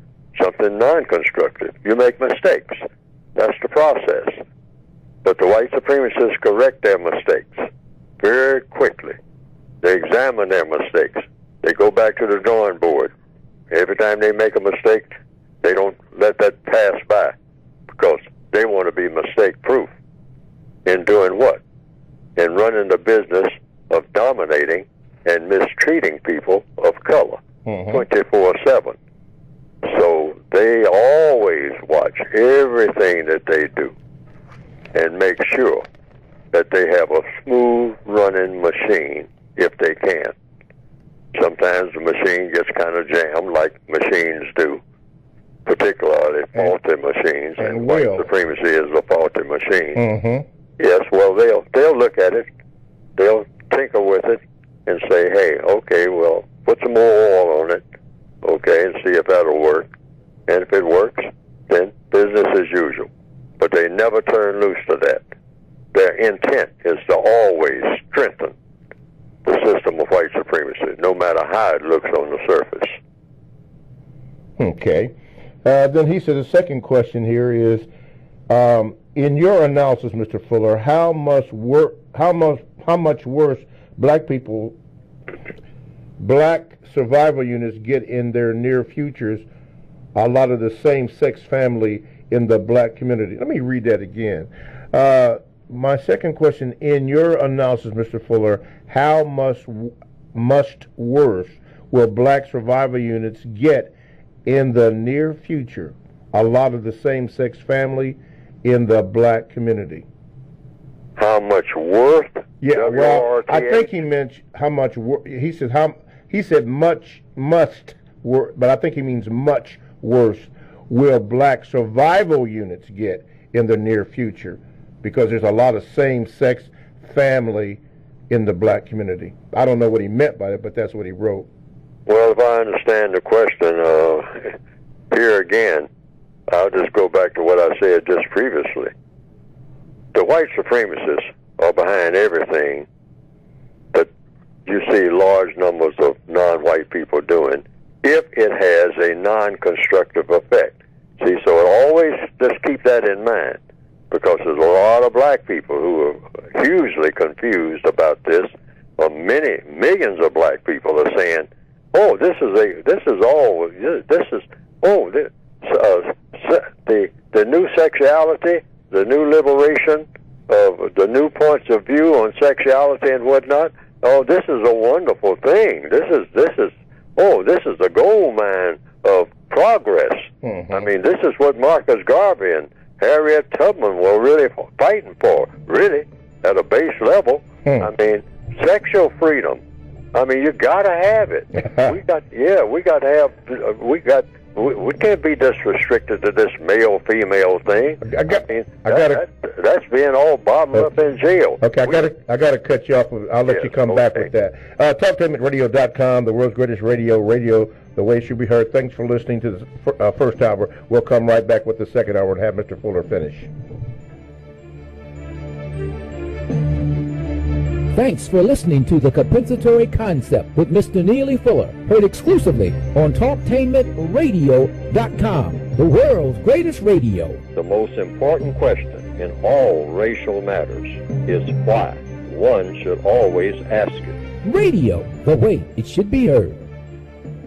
B: something non-constructive. You make mistakes. That's the process. But the white supremacists correct their mistakes very quickly. They examine their mistakes. They go back to the drawing board. Every time they make a mistake, they don't let that pass by because they want to be mistake-proof. In doing what? In running the business of dominating and mistreating people of color 24/7. So they always watch everything that they do and make sure that they have a smooth running machine if they can. Sometimes the machine gets kind of jammed like machines do, particularly faulty machines, and white supremacy is a faulty machine. Yes, well, they'll look at it, they'll tinker with it, and say, hey, okay, well, put some more oil on it, okay, and see if that'll work. And if it works, then business as usual. But they never turn loose to that. Their intent is to always strengthen the system of white supremacy, no matter how it looks on the surface.
A: Okay. Then he said the second question here is, in your analysis, Mr. Fuller, how much worse black survival units get in their near futures, a lot of the same-sex family in the black community? Let me read that again. My second question, in your analysis, Mr. Fuller, how much worse will black survival units get in the near future, a lot of the same-sex family in the black community?
B: How much worse?
A: Yeah, well, I think he meant how much. He said much must worse, but I think he means much worse will black survival units get in the near future, because there's a lot of same-sex family in the black community. I don't know what he meant by it, but that's what he wrote.
B: Well, if I understand the question, here again, I'll just go back to what I said just previously. The white supremacists are behind everything that you see large numbers of non-white people doing, if it has a non-constructive effect. See, so it always just keep that in mind, because there's a lot of black people who are hugely confused about this. Millions of black people are saying, "Oh, the new sexuality, the new liberation of the new points of view on sexuality and whatnot. Oh, this is a wonderful thing. This is a gold mine of progress. I mean, this is what Marcus Garvey and Harriet Tubman were really fighting for, really, at a base level. I mean, sexual freedom. I mean, you got to have it. We can't be just restricted to this male-female thing. That's being all bottled up in jail.
A: Okay, I got to cut you off. I'll let you come back with that. TalkTainmentRadio.com, the world's greatest radio, the way it should be heard. Thanks for listening to the first hour. We'll come right back with the second hour and have Mr. Fuller finish.
C: Thanks for listening to The Compensatory Concept with Mr. Neely Fuller, heard exclusively on TalkTainmentRadio.com, the world's greatest radio.
B: The most important question in all racial matters is why. One should always ask it.
C: Radio, the way it should be heard.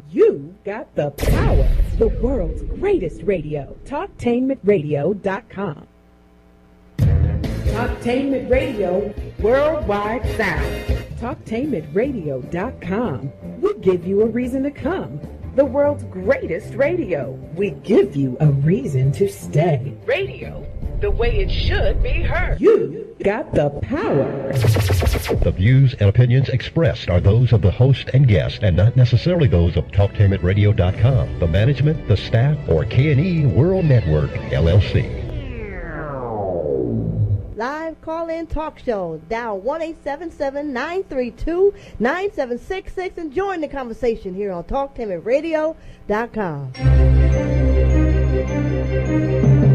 D: You got the power. The world's greatest radio. TalkTainmentRadio.com. Talktainment Radio, worldwide sound. Talktainmentradio.com. We give you a reason to come. The world's greatest radio. We give you a reason to stay. Radio, the way it should be heard. You got the power.
E: The views and opinions expressed are those of the host and guest and not necessarily those of TalkTainmentRadio.com, the management, the staff, or K&E World Network, LLC.
F: Live call-in talk show. Dial 1-877-932-9766 and join the conversation here on TalkTainmentRadio.com.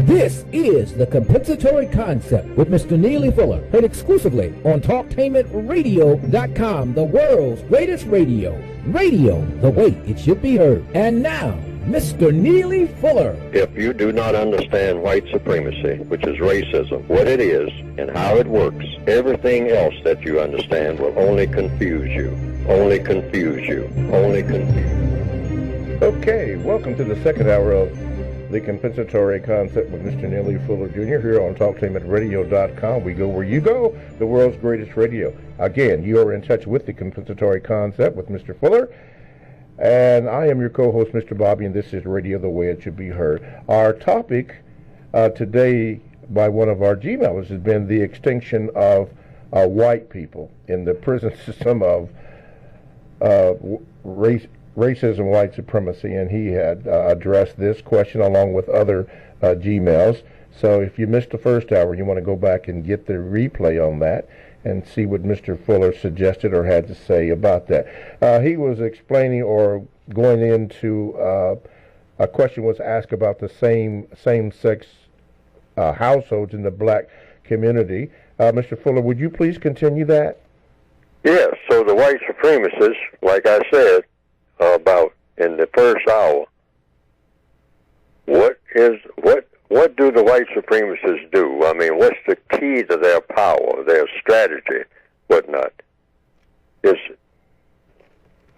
C: This is the Compensatory Concept with Mr. Neely Fuller, heard exclusively on TalkTainmentRadio.com, the world's greatest radio. Radio, the way it should be heard. And now, Mr. Neely Fuller.
B: If you do not understand white supremacy, which is racism, what it is and how it works, everything else that you understand will only confuse you. Only confuse you. Only confuse.
A: Okay, welcome to the second hour of the Compensatory Concept with Mr. Neely Fuller Jr. here on TalkTainmentRadio.com. We go where you go, the world's greatest radio. Again, you are in touch with the Compensatory Concept with Mr. Fuller. And I am your co-host, Mr. Bobby, and this is Radio the Way It Should Be Heard. Our topic today by one of our Gmailers has been the extinction of white people in the prison system of racism, white supremacy, and he had addressed this question along with other Gmails. So if you missed the first hour, you want to go back and get the replay on that and see what Mr. Fuller suggested or had to say about that. He was explaining or going into a question was asked about the same-sex households in the black community. Mr. Fuller, would you please continue that?
B: Yes, so the white supremacists, like I said about in the first hour, what do the white supremacists do? I mean, what's the key to their power, their strategy, whatnot? It's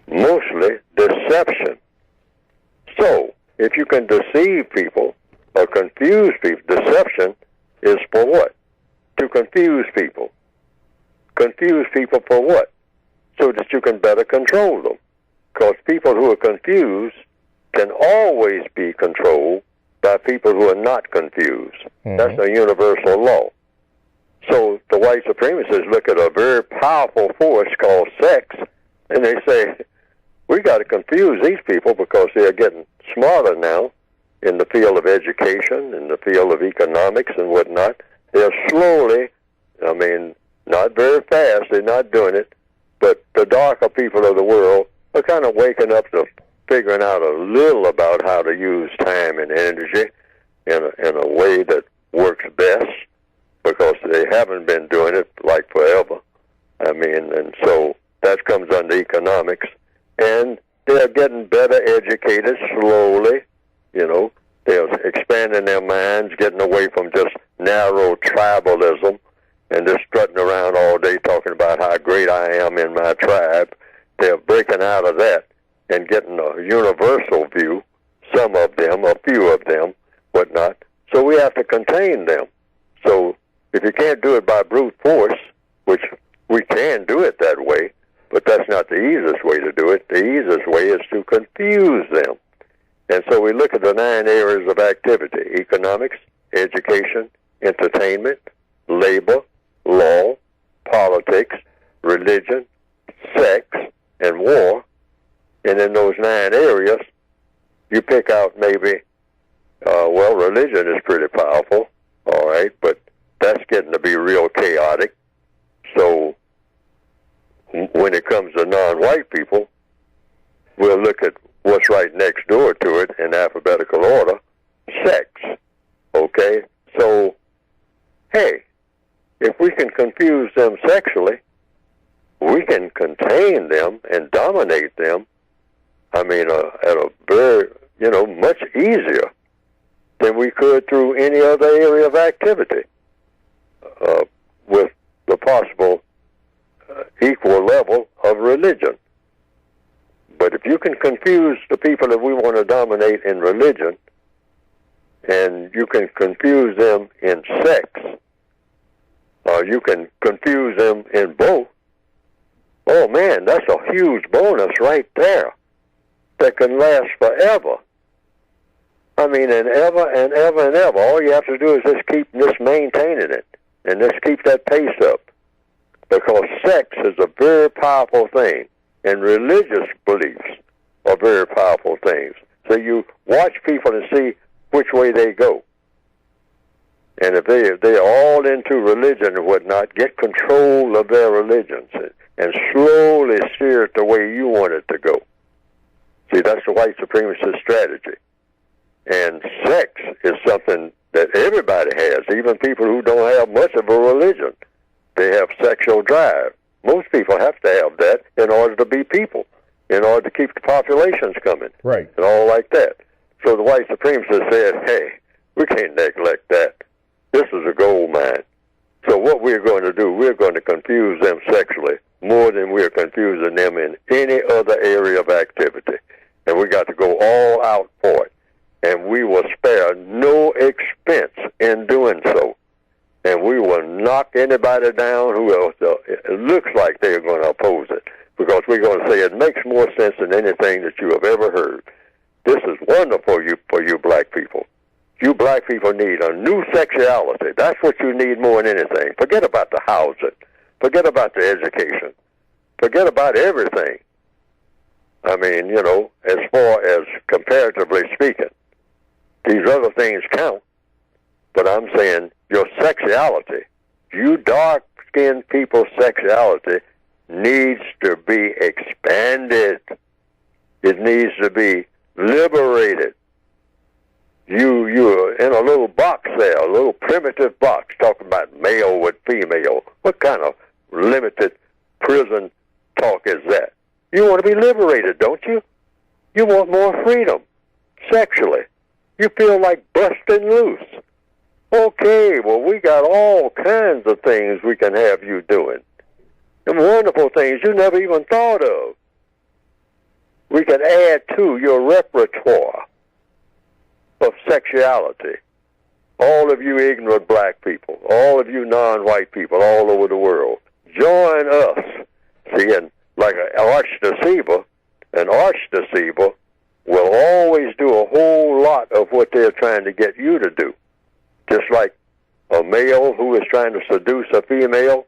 B: mostly deception. So, if you can deceive people or confuse people, deception is for what? To confuse people. Confuse people for what? So that you can better control them. Because people who are confused can always be controlled by people who are not confused. Mm-hmm. That's a universal law. So the white supremacists look at a very powerful force called sex, and they say, we got to confuse these people because they're getting smarter now in the field of education, in the field of economics and whatnot. They're slowly, I mean, not very fast, they're not doing it, but the darker people of the world are kind of waking up to figuring out a little about how to use time and energy in a way that works best, because they haven't been doing it like forever. I mean, and so that comes under economics. And they're getting better educated slowly, you know. They're expanding their minds, getting away from just narrow tribalism and just strutting around all day talking about how great I am in my tribe. They're breaking out of that and getting a universal view, some of them, a few of them, whatnot. So we have to contain them. So if you can't do it by brute force, which we can do it that way, but that's not the easiest way to do it. The easiest way is to confuse them. And so we look at the 9 areas of activity: economics, education, entertainment, labor, law, politics, religion, sex, and war. And in those 9 areas, you pick out maybe, religion is pretty powerful, all right, but that's getting to be real chaotic. So when it comes to non-white people, we'll look at what's right next door to it in alphabetical order: sex, okay? So, hey, if we can confuse them sexually, we can contain them and dominate them, I mean, at a very, much easier than we could through any other area of activity, with the possible equal level of religion. But if you can confuse the people that we want to dominate in religion, and you can confuse them in sex, you can confuse them in both. Oh man, that's a huge bonus right there that can last forever. I mean, and ever and ever and ever. All you have to do is just maintaining it, and just keep that pace up. Because sex is a very powerful thing, and religious beliefs are very powerful things. So you watch people and see which way they go. And if they're all into religion and whatnot, get control of their religions and slowly steer it the way you want it to go. See, that's the white supremacist strategy. And sex is something that everybody has, even people who don't have much of a religion. They have sexual drive. Most people have to have that in order to be people, in order to keep the populations coming,
A: right,
B: and all like that. So the white supremacists said, hey, we can't neglect that. This is a gold mine. So what we're going to do, we're going to confuse them sexually more than we're confusing them in any other area of activity. And we got to go all out for it. And we will spare no expense in doing so. And we will knock anybody down who else it looks like they're going to oppose it. Because we're going to say it makes more sense than anything that you have ever heard. This is wonderful for you black people. You black people need a new sexuality. That's what you need more than anything. Forget about the housing. Forget about the education. Forget about everything. I mean, as far as comparatively speaking, these other things count. But I'm saying your sexuality, you dark-skinned people's sexuality needs to be expanded. It needs to be liberated. You're in a little box there, a little primitive box, talking about male with female. What kind of limited prison talk is that? You want to be liberated, don't you? You want more freedom, sexually. You feel like busting loose. Okay, well, we got all kinds of things we can have you doing. And wonderful things you never even thought of. We can add to your repertoire of sexuality. All of you ignorant black people, all of you non-white people all over the world, join us. See, and like an arch deceiver will always do a whole lot of what they're trying to get you to do. Just like a male who is trying to seduce a female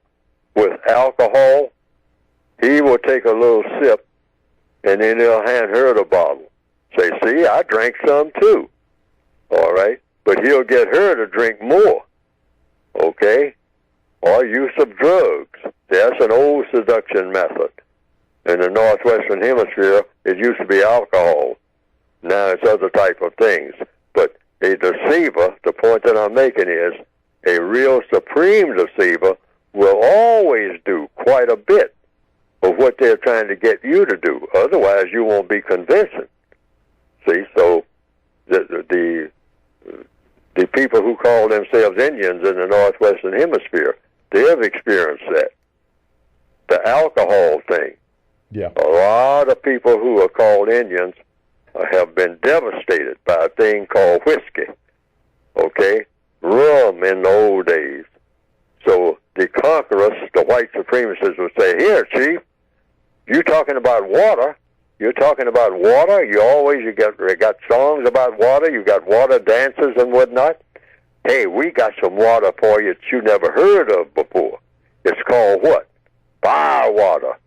B: with alcohol, he will take a little sip and then he'll hand her the bottle. Say, see, I drank some too. All right? But he'll get her to drink more. Okay? Or use of drugs. That's an old seduction method. In the Northwestern Hemisphere, it used to be alcohol. Now it's other type of things. But a deceiver, the point that I'm making is, a real supreme deceiver will always do quite a bit of what they're trying to get you to do. Otherwise, you won't be convincing. See, so the people who call themselves Indians in the Northwestern Hemisphere, they have experienced that. The alcohol thing.
A: Yeah.
B: A lot of people who are called Indians have been devastated by a thing called whiskey. Okay? Rum in the old days. So the conquerors, the white supremacists, would say, here, Chief, you talking about water. You're talking about water. You got songs about water. You got water dances and whatnot. Hey, we got some water for you that you never heard of before. It's called what? Fire water.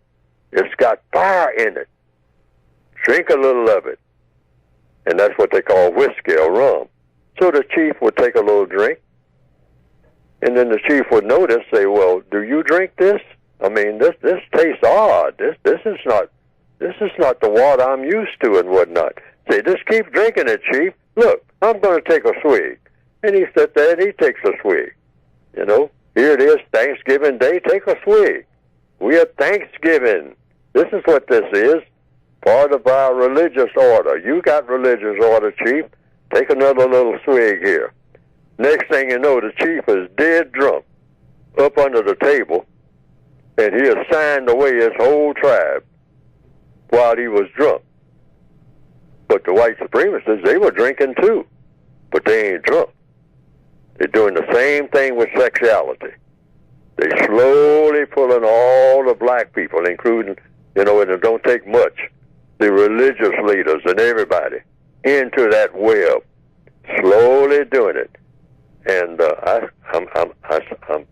B: It's got fire in it. Drink a little of it. And that's what they call whiskey or rum. So the chief would take a little drink. And then the chief would notice, say, well, do you drink this? I mean, this tastes odd. This is not the water I'm used to and whatnot. Say, just keep drinking it, Chief. Look, I'm going to take a swig. And he sat there and he takes a swig. Here it is, Thanksgiving Day, take a swig. We are Thanksgiving. This is what this is, part of our religious order. You got religious order, Chief. Take another little swig here. Next thing you know, the chief is dead drunk up under the table, and he has signed away his whole tribe while he was drunk. But the white supremacists, they were drinking too, but they ain't drunk. They're doing the same thing with sexuality. They slowly pulling all the black people, including, and it don't take much, the religious leaders and everybody, into that web. Slowly doing it. And I've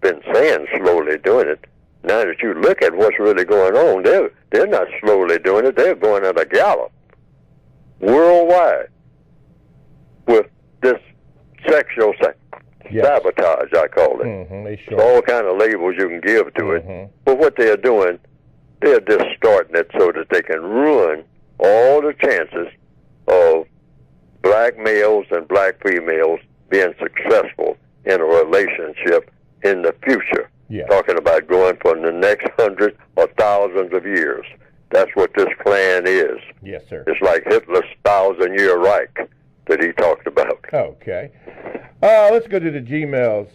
B: been saying slowly doing it. Now that you look at what's really going on, they're not slowly doing it. They're going at a gallop worldwide with this sexual sabotage, I call it.
A: Mm-hmm,
B: all kind of labels you can give to it. But what they're doing, they're distorting it so that they can ruin all the chances of black males and black females being successful in a relationship in the future.
A: Yes.
B: Talking about going for the next 100 or thousands of years. That's what this plan is.
A: Yes, sir.
B: It's like Hitler's 1,000-year Reich that he talked about.
A: Okay. Let's go to the Gmails.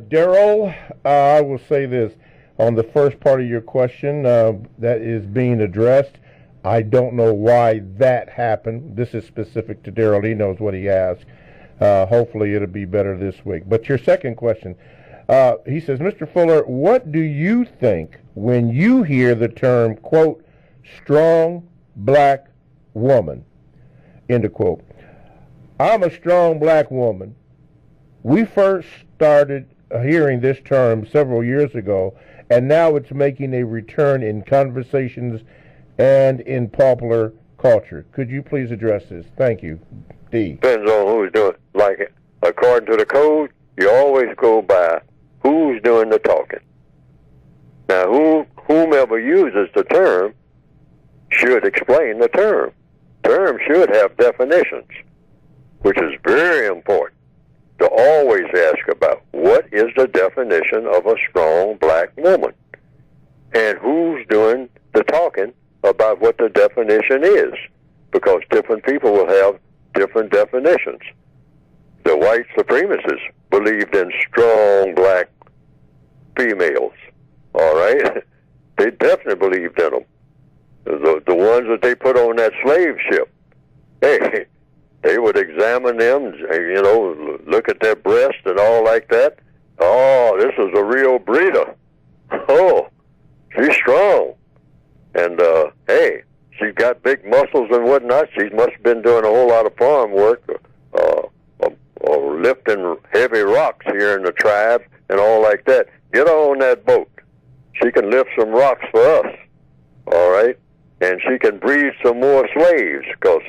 A: Daryl, I will say this. On the first part of your question that is being addressed, I don't know why that happened. This is specific to Daryl. He knows what he asked. Hopefully it'll be better this week. But your second question, he says, Mr. Fuller, what do you think when you hear the term, quote, strong black woman, end of quote? I'm a strong black woman. We first started hearing this term several years ago, and now it's making a return in conversations and in popular culture. Could you please address this? Thank you. D.
B: Depends on who's doing it. Like, according to the code, you always go by who's doing the talking. Now, whomever uses the term should explain the term. Term should have definitions, which is very important to always ask about what is the definition of a strong black woman and who's doing the talking about what the definition is, because different people will have different definitions. The white supremacists believed in strong black females, all right? They definitely believed in them. The ones that they put on that slave ship, hey, they would examine them, look at their breasts and all like that. Oh, this is a real breeder. Oh, she's strong. And, hey, she's got big muscles and whatnot. She must have been doing a whole lot of farm work or lifting heavy rocks here in the tribe and all like that. Get her on that boat. She can lift some rocks for us, all right? And she can breed some more slaves, because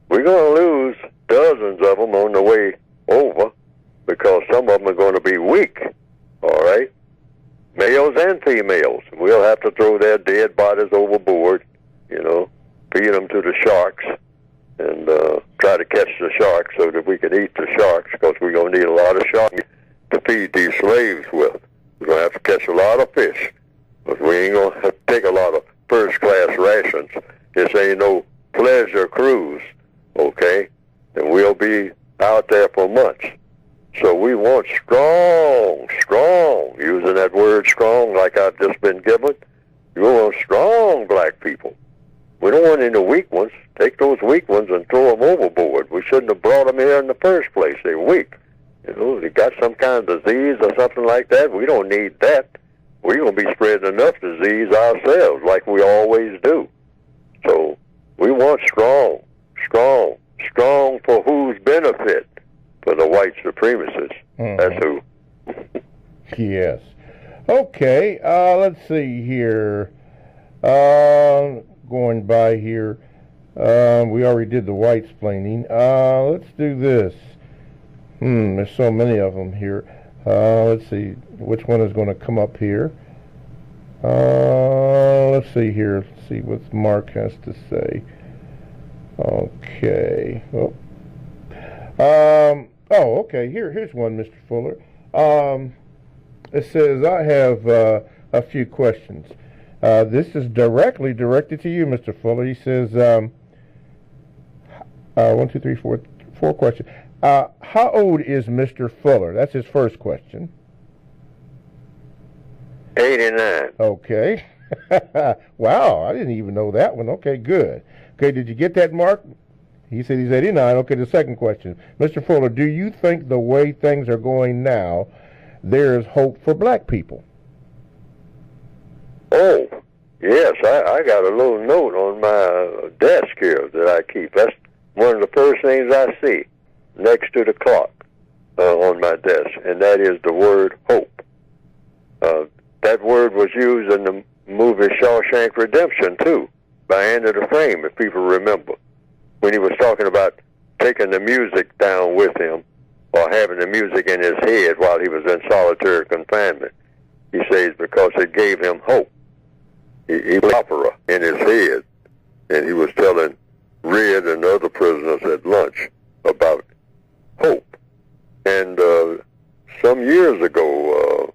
B: we're going to lose dozens of them on the way over, because some of them are going to be weak, all right? Males and females. We'll have to throw their dead bodies overboard, feed them to the sharks, and try to catch the sharks so that we can eat the sharks, because we're going to need a lot of sharks to feed these slaves with. We're going to have to catch a lot of fish, but we ain't going to have to take a lot of first-class rations. This ain't no pleasure cruise, okay? And we'll be out there for months. So we want strong, using that word strong like I've just been given. We want strong black people. We don't want any weak ones. Take those weak ones and throw them overboard. We shouldn't have brought them here in the first place. They're weak. They got some kind of disease or something like that. We don't need that. We're going to be spreading enough disease ourselves like we always do. So we want strong for whose benefit? For the white supremacists. Mm-hmm. That's who.
A: Yes. Okay, let's see here. Going by here. We already did the white splaining. Let's do this. There's so many of them here. Let's see which one is going to come up here. Let's see here. Let's see what Mark has to say. Okay. Okay. Here's one, Mr. Fuller. It says, I have a few questions. This is directly directed to you, Mr. Fuller. He says, 1, 2, 3, 4 questions. How old is Mr. Fuller? That's his first question.
B: 89.
A: Okay. Wow, I didn't even know that one. Okay, good. Okay, did you get that, Mark? He said he's 89. Okay, the second question. Mr. Fuller, do you think the way things are going now, there is hope for black people?
B: Oh, yes, I got a little note on my desk here that I keep. That's one of the first things I see next to the clock on my desk, and that is the word hope. That word was used in the movie Shawshank Redemption, too, by Andy Dufresne, if people remember, when he was talking about taking the music down with him or having the music in his head while he was in solitary confinement. He says because it gave him hope. He was opera in his head, and he was telling Red and other prisoners at lunch about hope. And some years ago,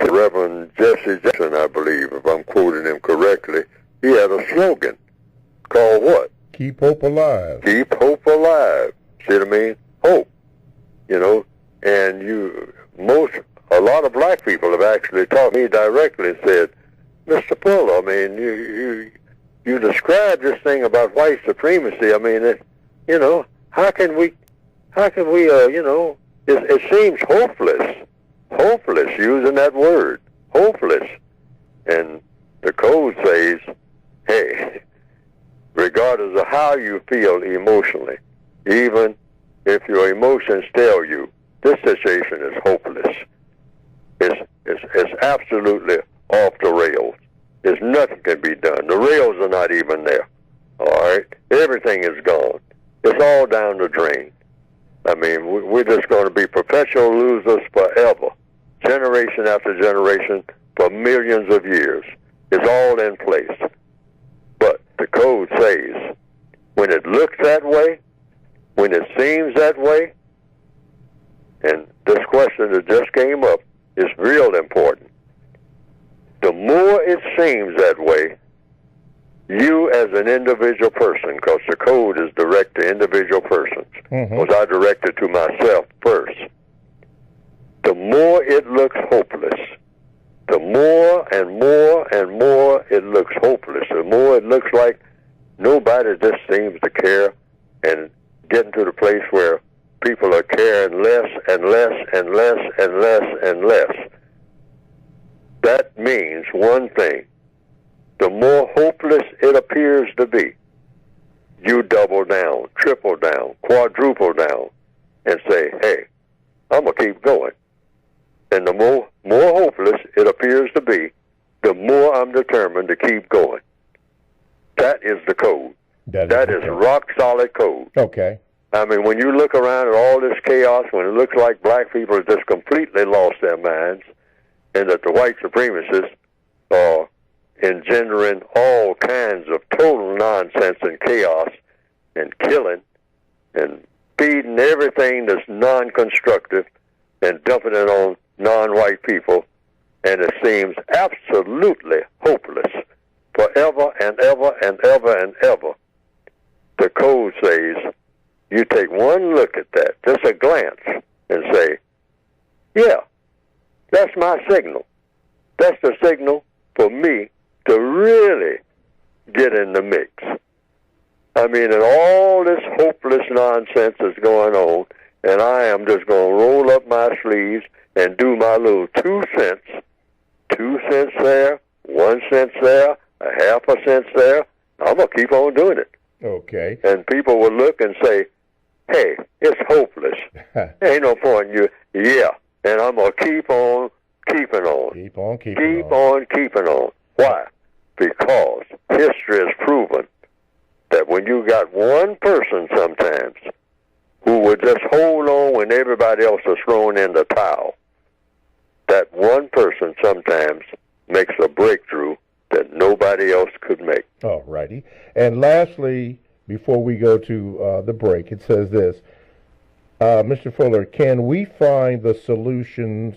B: Reverend Jesse Jackson, I believe, if I'm quoting him correctly, he had a slogan called what?
A: Keep hope alive.
B: Keep hope alive. See what I mean? Hope. You know, and a lot of black people have actually talked to me directly and said, Mr. Fuller, I mean, you described this thing about white supremacy. I mean, you know, how can we, you know, it seems hopeless using that word, hopeless. And the code says, hey, regardless of how you feel emotionally, even if your emotions tell you this situation is hopeless, it's absolutely off the rails. There's nothing can be done. The rails are not even there. All right? Everything is gone. It's all down the drain. I mean, we're just going to be perpetual losers forever, generation after generation, for millions of years. It's all in place. But the code says, when it looks that way, when it seems that way, and this question that just came up is real important. The more it seems that way, you as an individual person, because the code is direct to individual persons, because I direct it to myself first, the more it looks hopeless, the more and more and more it looks hopeless, the more it looks like nobody just seems to care, and getting to the place where people are caring less and less and less and less and less. That means one thing. The more hopeless it appears to be, you double down, triple down, quadruple down, and say, hey, I'm going to keep going. And the more hopeless it appears to be, the more I'm determined to keep going. That is the code. That is rock solid code.
A: Okay.
B: I mean, when you look around at all this chaos, when it looks like black people have just completely lost their minds, and that the white supremacists are engendering all kinds of total nonsense and chaos and killing and feeding everything that's non-constructive and dumping it on non-white people, and it seems absolutely hopeless forever and ever and ever and ever. The code says you take one look at that, just a glance, and say, yeah, that's my signal. That's the signal for me to really get in the mix. I mean, and all this hopeless nonsense is going on, and I am just going to roll up my sleeves and do my little 2 cents. 2 cents there, 1 cent there, a half a cent there. I'm going to keep on doing it.
A: Okay.
B: And people will look and say, hey, it's hopeless. Ain't no point in you. Yeah. And I'm going to keep on keeping on.
A: Keep on keeping
B: Keep on keeping on. Why? Because history has proven that when you got one person sometimes who would just hold on when everybody else is throwing in the towel, that one person sometimes makes a breakthrough that nobody else could make.
A: All righty. And lastly, before we go to the break, it says this. Mr. Fuller, can we find the solutions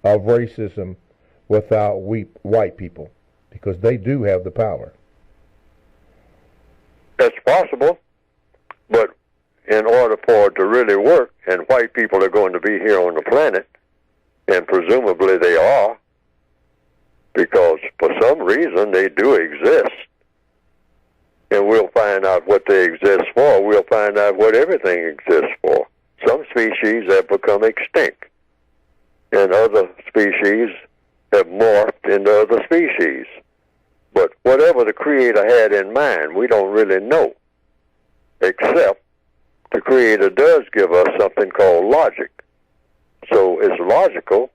A: of racism without white people? Because they do have the power.
B: That's possible, but in order for it to really work, and white people are going to be here on the planet, and presumably they are, because for some reason they do exist, and we'll find out what they exist for. We'll find out what everything exists for. Some species have become extinct, and other species have morphed into other species. But whatever the Creator had in mind, we don't really know, except the Creator does give us something called logic. So it's logical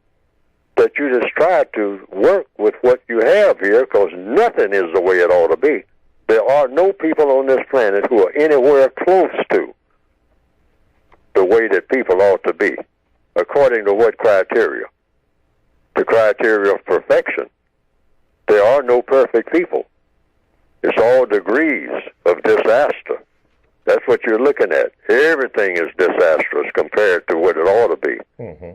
B: that you just try to work with what you have here, because nothing is the way it ought to be. There are no people on this planet who are anywhere close to the way that people ought to be. According to what criteria? The criteria of perfection. There are no perfect people. It's all degrees of disaster. That's what you're looking at. Everything is disastrous compared to what it ought to be. Mm-hmm.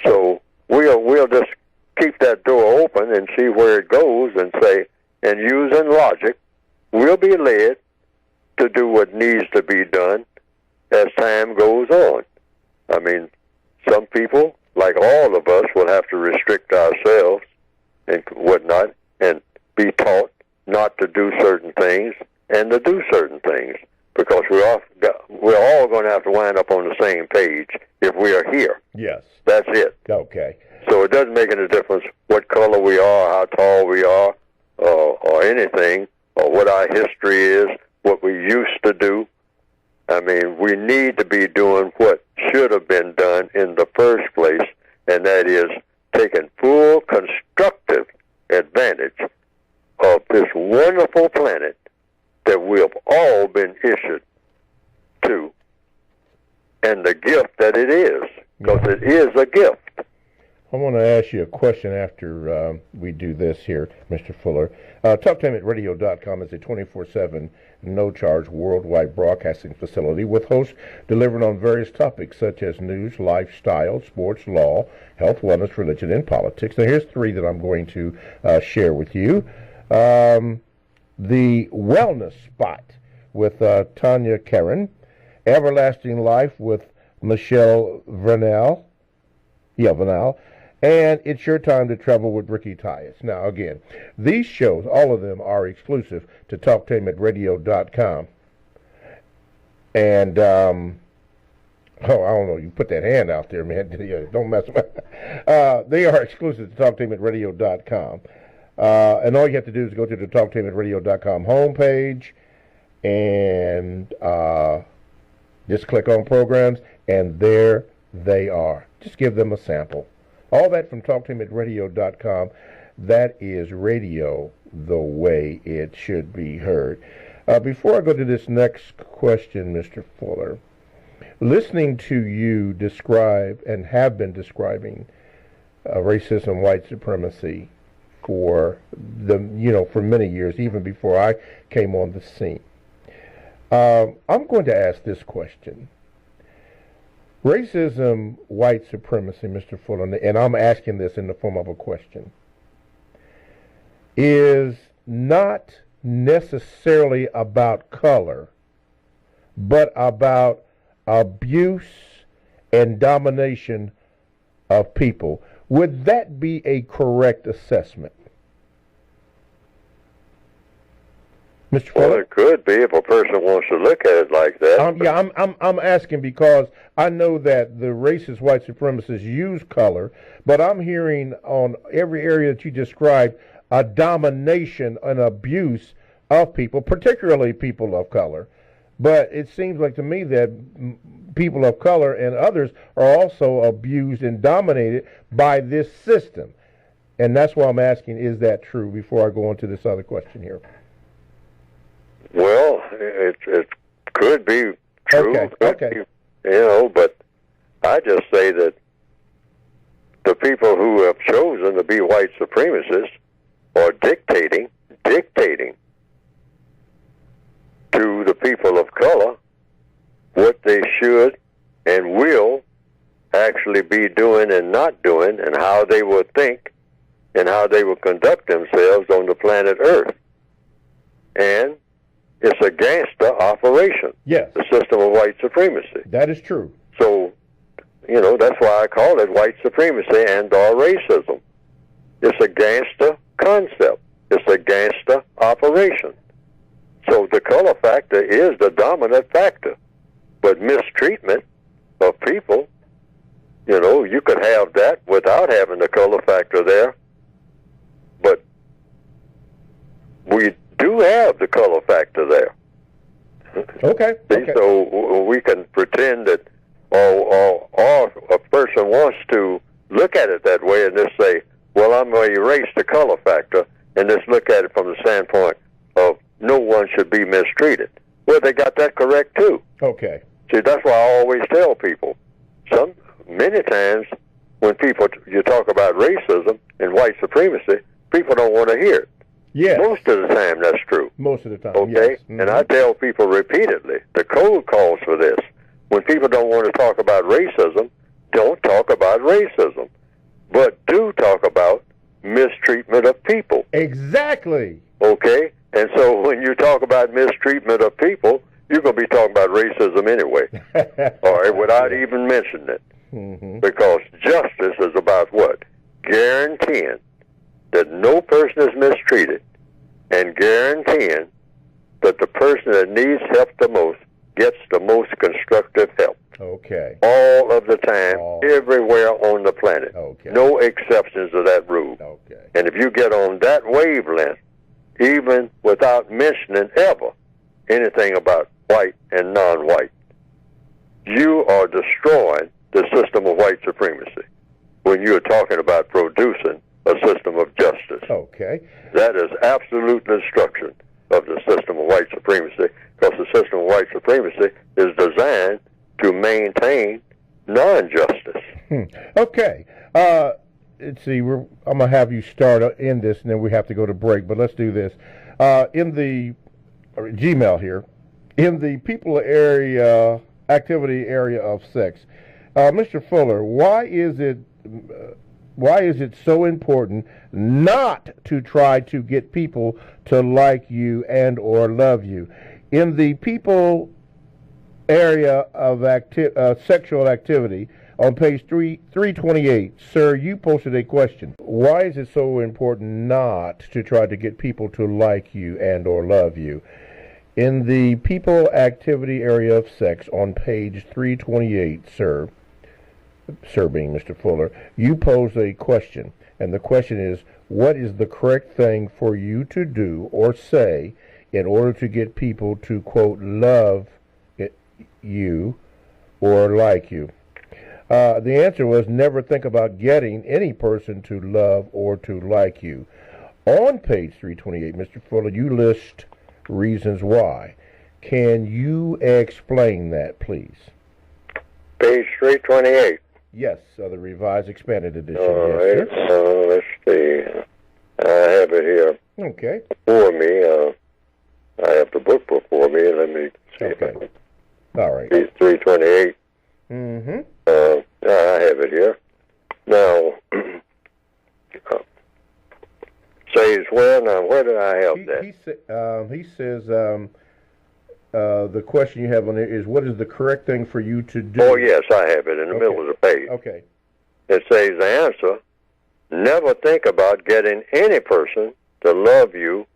B: So we'll just keep that door open and see where it goes, and say, and using logic, we'll be led to do what needs to be done as time goes on. I mean, some people, like all of us, will have to restrict ourselves and whatnot, and be taught not to do certain things and to do certain things, because we're all going to have to wind up on the same page if we are here.
A: Yes.
B: That's it.
A: Okay.
B: So it doesn't make any difference what color we are, how tall we are, or anything, or what our history is, what we used to do. I mean, we need to be doing what should have been done in the first place, and that is taking full constructive advantage of this wonderful planet that we have all been issued to, and the gift that it is, because it is a gift.
A: I want to ask you a question after we do this here, Mr. Fuller. TalkTimeAtRadio.com is a 24/7, no-charge worldwide broadcasting facility with hosts delivering on various topics such as news, lifestyle, sports, law, health, wellness, religion, and politics. Now, here's three that I'm going to share with you. The Wellness Spot with Tanya Karen, Everlasting Life with Michelle Vernal, and It's Your Time to Travel with Ricky Tyus. Now, again, these shows, all of them, are exclusive to TalkTimeAtRadio.com. And, I don't know, you put that hand out there, man. Don't mess with they are exclusive to TalkTimeAtRadio.com. And all you have to do is go to the TalkTimeAtRadio.com homepage and just click on programs, and there they are. Just give them a sample. All that from TalkTimeAtRadio.com. That is radio the way it should be heard. Before I go to this next question, Mr. Fuller, listening to you describe and have been describing racism, white supremacy for for many years, even before I came on the scene, I'm going to ask this question. Racism, white supremacy, Mr. Fuller, and I'm asking this in the form of a question, is not necessarily about color, but about abuse and domination of people. Would that be a correct assessment? Mr. Fuller?
B: Well, it could be if a person wants to look at it like that.
A: I'm asking because I know that the racist white supremacists use color, but I'm hearing on every area that you described a domination and abuse of people, particularly people of color. But it seems like to me that people of color and others are also abused and dominated by this system. And that's why I'm asking, is that true, before I go on to this other question here?
B: Well, it could be true.
A: Okay.
B: But I just say that the people who have chosen to be white supremacists are dictating to the people of color what they should and will actually be doing and not doing, and how they will think and how they will conduct themselves on the planet Earth. And it's a gangster operation.
A: Yes.
B: The system of white supremacy.
A: That is true.
B: So, that's why I call it white supremacy and/or racism. It's a gangster concept. It's a gangster operation. So the color factor is the dominant factor. But mistreatment of people, you could have that without having the color factor there. do have the color factor there.
A: Okay.
B: See, so we can pretend that, or a person wants to look at it that way and just say, well, I'm going to erase the color factor and just look at it from the standpoint of no one should be mistreated. Well, they got that correct, too.
A: Okay.
B: See, that's why I always tell people, many times when you talk about racism and white supremacy, people don't want to hear it.
A: Yes.
B: Most of the time, that's true.
A: Most of the time,
B: okay?
A: Yes. Mm-hmm.
B: And I tell people repeatedly, the code calls for this. When people don't want to talk about racism, don't talk about racism. But do talk about mistreatment of people.
A: Exactly.
B: Okay? And so when you talk about mistreatment of people, you're going to be talking about racism anyway. All right, without even mentioning it.
A: Mm-hmm.
B: Because justice is about what? Guaranteeing that no person is mistreated and guaranteeing that the person that needs help the most gets the most constructive help.
A: Okay.
B: All of the time, everywhere on the planet.
A: Okay.
B: No exceptions to that rule.
A: Okay.
B: And if you get on that wavelength, even without mentioning ever anything about white and non-white, you are destroying the system of white supremacy when you're talking about producing a system of justice.
A: Okay.
B: That is absolute destruction of the system of white supremacy, because the system of white supremacy is designed to maintain non-justice.
A: Okay. Let's see. I'm going to have you start in this, and then we have to go to break, but let's do this. In the Gmail here, in the people area, activity area of sex, Mr. Fuller, why is it so important not to try to get people to like you and or love you? In the people area of sexual activity on page 328, sir, you posted a question. Why is it so important not to try to get people to like you and or love you? In the people activity area of sex on page 328, sir being Mr. Fuller, you posed a question, and the question is, what is the correct thing for you to do or say in order to get people to, quote, love you or like you? The answer was, never think about getting any person to love or to like you. On page 328, Mr. Fuller, you list reasons why. Can you explain that, please?
B: Page 328.
A: Yes, the revised expanded edition.
B: All
A: yes,
B: right, so let's see. I have it here
A: okay.
B: before me. I have the book before me. Let me see.
A: Okay. All right.
B: 328.
A: Mm-hmm.
B: I have it here. Now, says where? Now, where did I have that?
A: He says the question you have on there is, what is the correct thing for you to do?
B: Oh, yes, I have it in the middle of the page.
A: Okay.
B: It says the answer, never think about getting any person to love you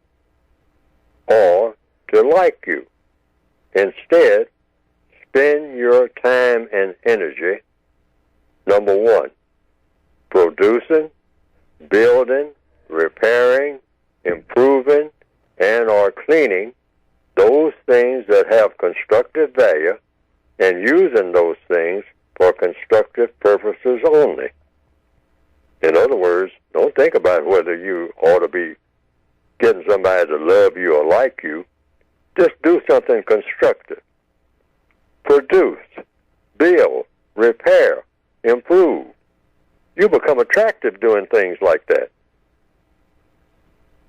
B: or to like you. Instead, spend your time and energy, number one, producing, building, repairing, improving, and or cleaning those things that have constructive value and using those things for constructive purposes only. In other words, don't think about whether you ought to be getting somebody to love you or like you. Just do something constructive. Produce, build, repair, improve. You become attractive doing things like that.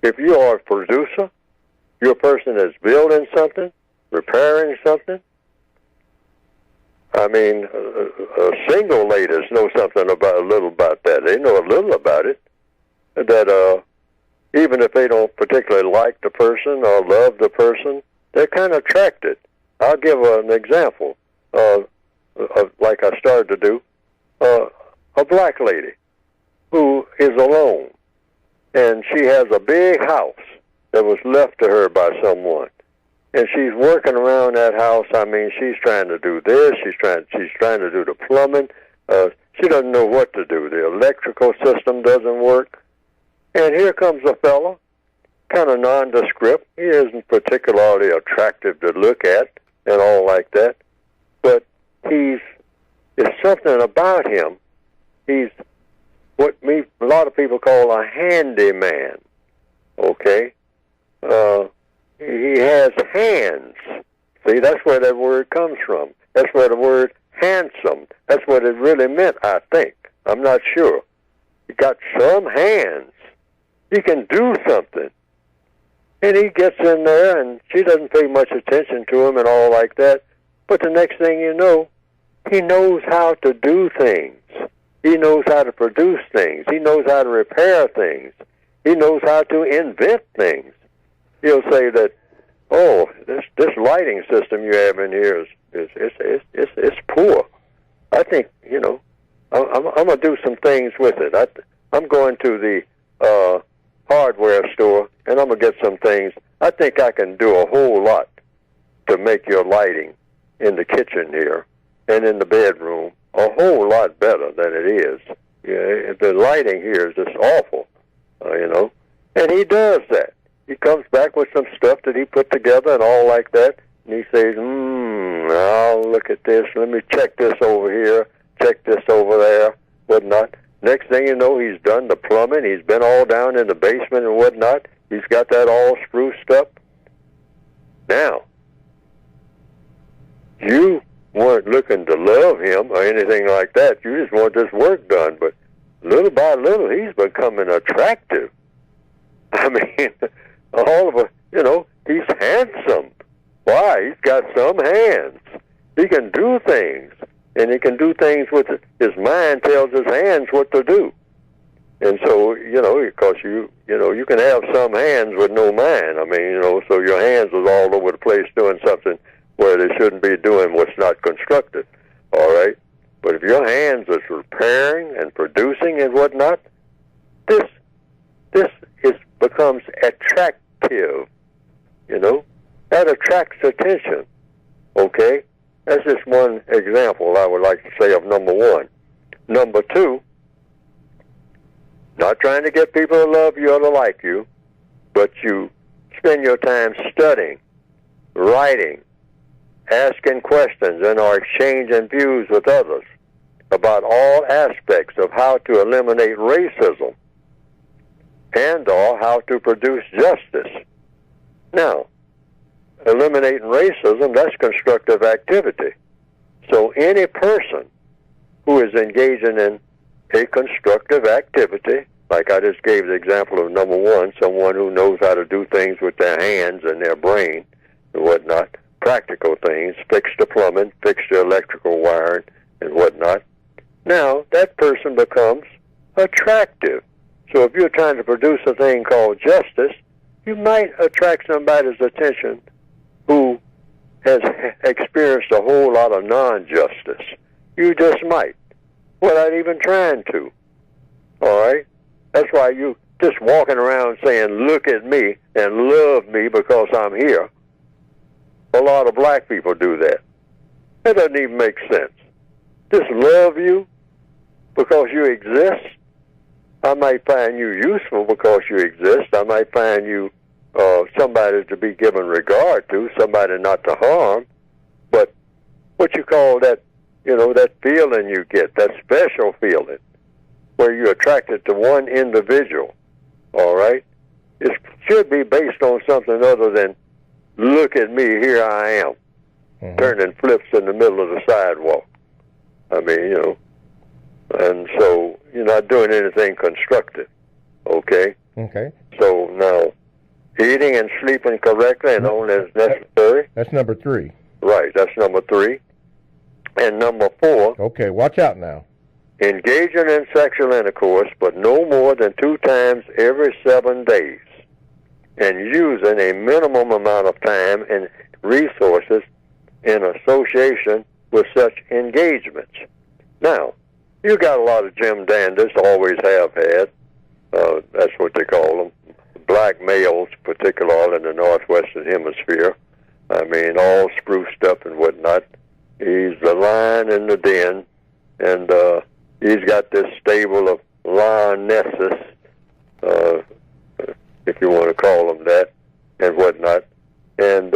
B: If you are a producer, you're a person that's building something, repairing something. I mean, single ladies know something a little about that. They know a little about it. That even if they don't particularly like the person or love the person, they're kind of attracted. I'll give an example, like I started to do. A black lady who is alone, and she has a big house that was left to her by someone, and she's working around that house. I mean, she's trying to do this. She's trying to do the plumbing. She doesn't know what to do. The electrical system doesn't work, and here comes a fella kind of nondescript. He isn't particularly attractive to look at and all like that. But there's something about him. He's what a lot of people call a handyman. Okay? He has hands. See, that's where that word comes from. That's where the word handsome, that's what it really meant, I think. I'm not sure. He got some hands. He can do something. And he gets in there, and she doesn't pay much attention to him and all like that. But the next thing you know, he knows how to do things. He knows how to produce things. He knows how to repair things. He knows how to invent things. He'll say that, oh, this lighting system you have in here is poor. I think, I'm going to do some things with it. I'm going to the hardware store, and I'm going to get some things. I think I can do a whole lot to make your lighting in the kitchen here and in the bedroom a whole lot better than it is. Yeah, the lighting here is just awful, And he does that. He comes back with some stuff that he put together and all like that, and he says, I'll look at this. Let me check this over here, check this over there, whatnot. Next thing you know, he's done the plumbing. He's been all down in the basement and whatnot. He's got that all spruced up. Now, you weren't looking to love him or anything like that. You just want this work done. But little by little, he's becoming attractive. I mean, all of he's handsome. Why? He's got some hands. He can do things. And he can do things with his mind tells his hands what to do. And so, because you can have some hands with no mind. I mean, so your hands is all over the place doing something where they shouldn't be doing what's not constructive. All right? But if your hands is repairing and producing and whatnot, this becomes attractive. That attracts attention. Okay? That's just one example I would like to say of number one. Number two, not trying to get people to love you or to like you, but you spend your time studying, writing, asking questions, and or exchanging views with others about all aspects of how to eliminate racism and or how to produce justice. Now, eliminating racism, that's constructive activity. So any person who is engaging in a constructive activity, like I just gave the example of number one, someone who knows how to do things with their hands and their brain and whatnot, practical things, fix the plumbing, fix the electrical wiring and whatnot. Now, that person becomes attractive. So if you're trying to produce a thing called justice, you might attract somebody's attention who has experienced a whole lot of non-justice. You just might, without even trying to. All right? That's why you just walking around saying, look at me and love me because I'm here. A lot of black people do that. That doesn't even make sense. Just love you because you exist. I might find you useful because you exist. I might find you somebody to be given regard to, somebody not to harm. But what you call that, that feeling you get, that special feeling, where you're attracted to one individual, all right? It should be based on something other than, look at me, here I am, turning flips in the middle of the sidewalk. I mean, and so you're not doing anything constructive, okay?
A: Okay.
B: So now, eating and sleeping correctly and only as necessary.
A: That's number 3.
B: Right, that's number 3. And number 4.
A: Okay, watch out now.
B: Engaging in sexual intercourse, but no more than 2 times every 7 days. And using a minimum amount of time and resources in association with such engagements. Now, you got a lot of Jim Danders, always have had. That's what they call them. Black males, particularly in the northwestern hemisphere. I mean, all spruced up and whatnot. He's the lion in the den, and he's got this stable of lionesses, if you want to call them that, and whatnot. And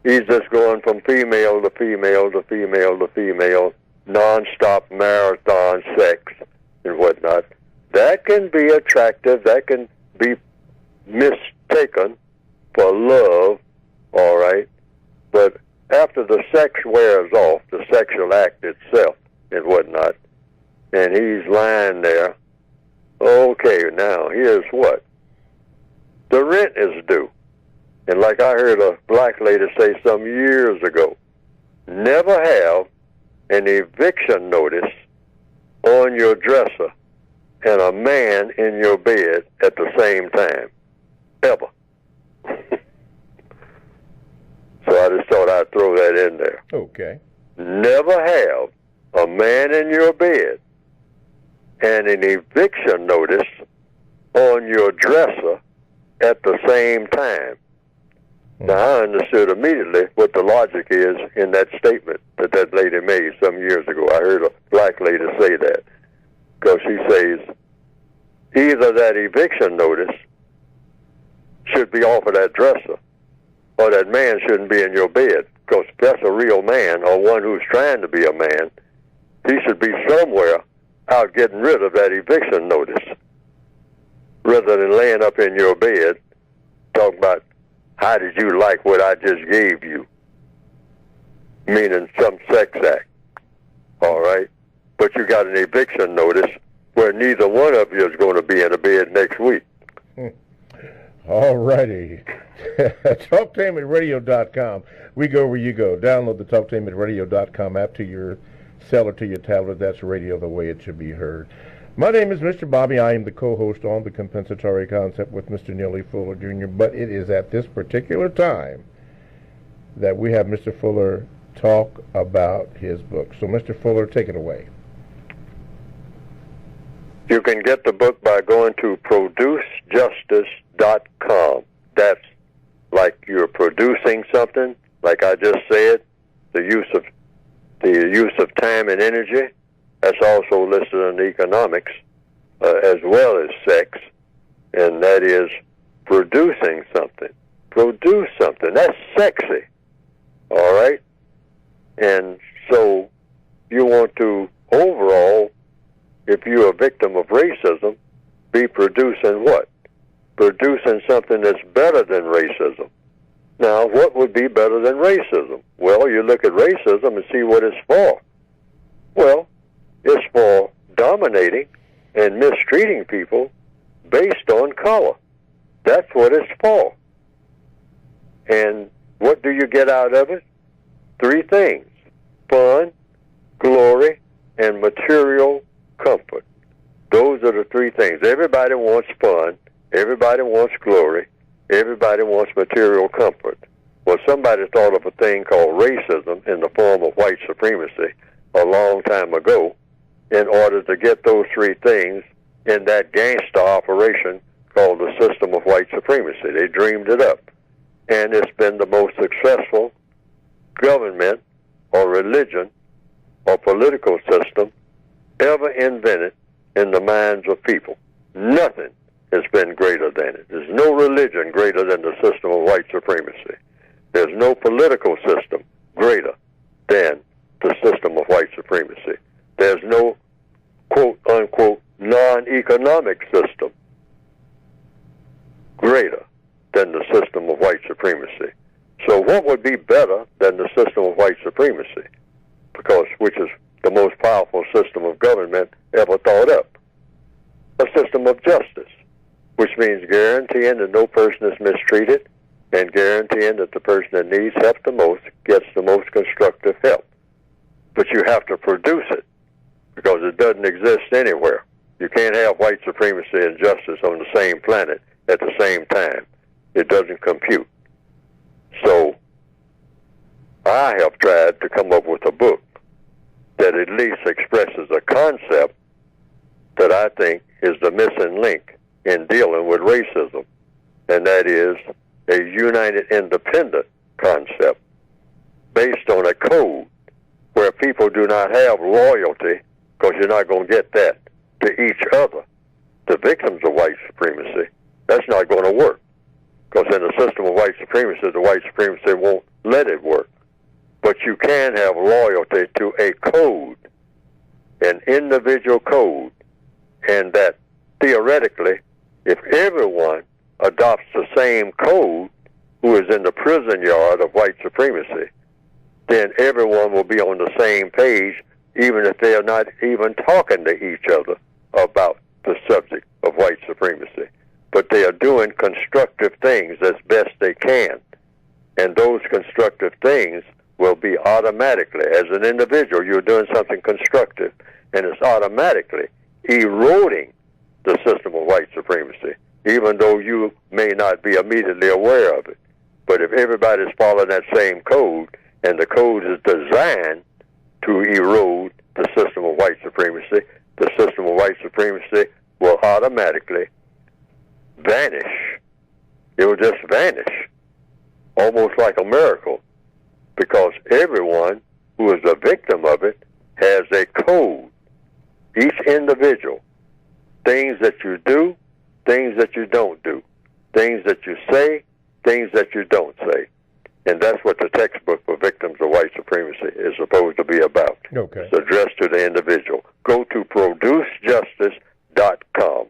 B: he's just going from female to female to female to female, non-stop marathon sex and whatnot. That can be attractive. That can be mistaken for love, all right? But after the sex wears off, the sexual act itself and whatnot, and he's lying there, okay, now here's what. The rent is due. And like I heard a black lady say some years ago, never have an eviction notice on your dresser and a man in your bed at the same time. Ever. So I just thought I'd throw that in there.
A: Okay.
B: Never have a man in your bed and an eviction notice on your dresser at the same time. Now, I understood immediately what the logic is in that statement that that lady made some years ago. I heard a black lady say that, because she says either that eviction notice should be off of that dresser, or that man shouldn't be in your bed, because if that's a real man, or one who's trying to be a man, he should be somewhere out getting rid of that eviction notice, rather than laying up in your bed talking about, how did you like what I just gave you? Meaning some sex act, all right? But you got an eviction notice where neither one of you is going to be in a bed next week.
A: All righty. TalkTainmentRadio.com. We go where you go. Download the TalkTainmentRadio.com app to your cell or to your tablet. That's radio the way it should be heard. My name is Mr. Bobby. I am the co-host on The Compensatory Concept with Mr. Neely Fuller Jr., but it is at this particular time that we have Mr. Fuller talk about his book. So, Mr. Fuller, take it away.
B: You can get the book by going to producejustice.com. That's like you're producing something, like I just said, the use of time and energy. That's also listed in economics, as well as sex, and that is producing something. Produce something. That's sexy, all right? And so you want to, overall, if you're a victim of racism, be producing what? Producing something that's better than racism. Now, what would be better than racism? Well, you look at racism and see what it's for. Well, it's for dominating and mistreating people based on color. That's what it's for. And what do you get out of it? 3 things: fun, glory, and material comfort. Those are the 3 things. Everybody wants fun. Everybody wants glory. Everybody wants material comfort. Well, somebody thought of a thing called racism in the form of white supremacy a long time ago, in order to get those 3 things in that gangster operation called the system of white supremacy. They dreamed it up. And it's been the most successful government or religion or political system ever invented in the minds of people. Nothing has been greater than it. There's no religion greater than the system of white supremacy. There's no political system greater than the system of white supremacy. There's no quote-unquote non-economic system greater than the system of white supremacy. So what would be better than the system of white supremacy? Because which is the most powerful system of government ever thought up? A system of justice, which means guaranteeing that no person is mistreated and guaranteeing that the person that needs help the most gets the most constructive help. But you have to produce it, because it doesn't exist anywhere. You can't have white supremacy and justice on the same planet at the same time. It doesn't compute. So I have tried to come up with a book that at least expresses a concept that I think is the missing link in dealing with racism, and that is a united independent concept based on a code where people do not have loyalty, because you're not going to get that, to each other, the victims of white supremacy, That's not going to work. Because in the system of white supremacy, the white supremacy won't let it work. But you can have loyalty to a code, an individual code, and that theoretically, if everyone adopts the same code who is in the prison yard of white supremacy, then everyone will be on the same page, even if they are not even talking to each other about the subject of white supremacy. But they are doing constructive things as best they can. And those constructive things will be automatically, as an individual, you're doing something constructive, and it's automatically eroding the system of white supremacy, even though you may not be immediately aware of it. But if everybody's following that same code, and the code is designed to erode the system of white supremacy, the system of white supremacy will automatically vanish. It will just vanish, almost like a miracle, because everyone who is a victim of it has a code. Each individual, things that you do, things that you don't do, things that you say, things that you don't say. And that's what the textbook for victims of white supremacy is supposed to be about.
A: Okay.
B: It's addressed to the individual. Go to producejustice.com.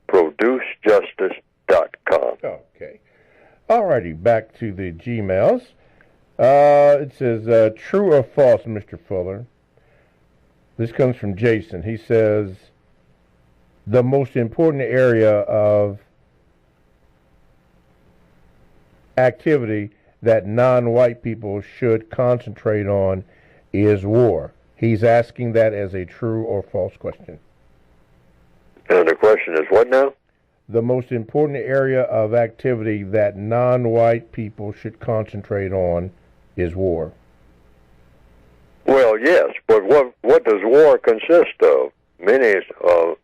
B: Producejustice.com.
A: Okay. All righty, back to the Gmails. It says, true or false, Mr. Fuller? This comes from Jason. He says, the most important area of activity that non-white people should concentrate on is war. He's asking that as a true or false question.
B: And the question is what now?
A: The most important area of activity that non-white people should concentrate on is war.
B: Well, yes, but what does war consist of? Many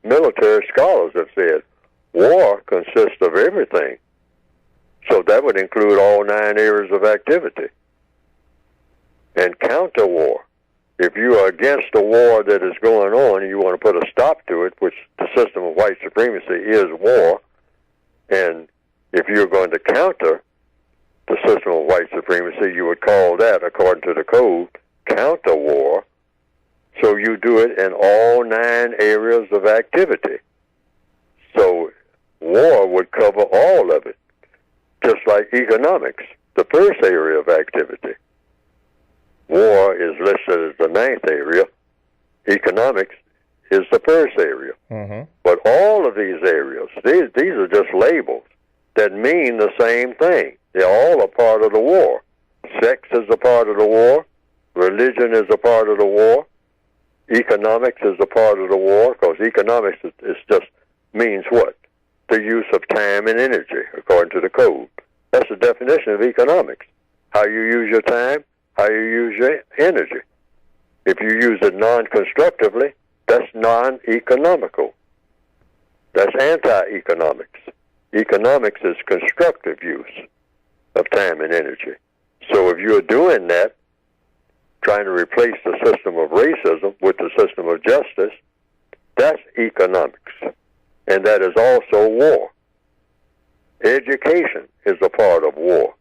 B: military scholars have said war consists of everything. So that would include all 9 areas of activity. And counter-war. If you are against a war that is going on and you want to put a stop to it, which the system of white supremacy is war, and if you're going to counter the system of white supremacy, you would call that, according to the code, counter-war. So you do it in all 9 areas of activity. So war would cover all of it. Just like economics, the first area of activity. War is listed as the 9th area. Economics is the first area.
A: Mm-hmm.
B: But all of these areas, these are just labels that mean the same thing. They're all a part of the war. Sex is a part of the war. Religion is a part of the war. Economics is a part of the war, because economics is just means what? The use of time and energy, according to the code. That's the definition of economics. How you use your time, how you use your energy. If you use it non-constructively, that's non-economical. That's anti-economics. Economics is constructive use of time and energy. So if you're doing that, trying to replace the system of racism with the system of justice, that's economics. And that is also war. Education is a part of war.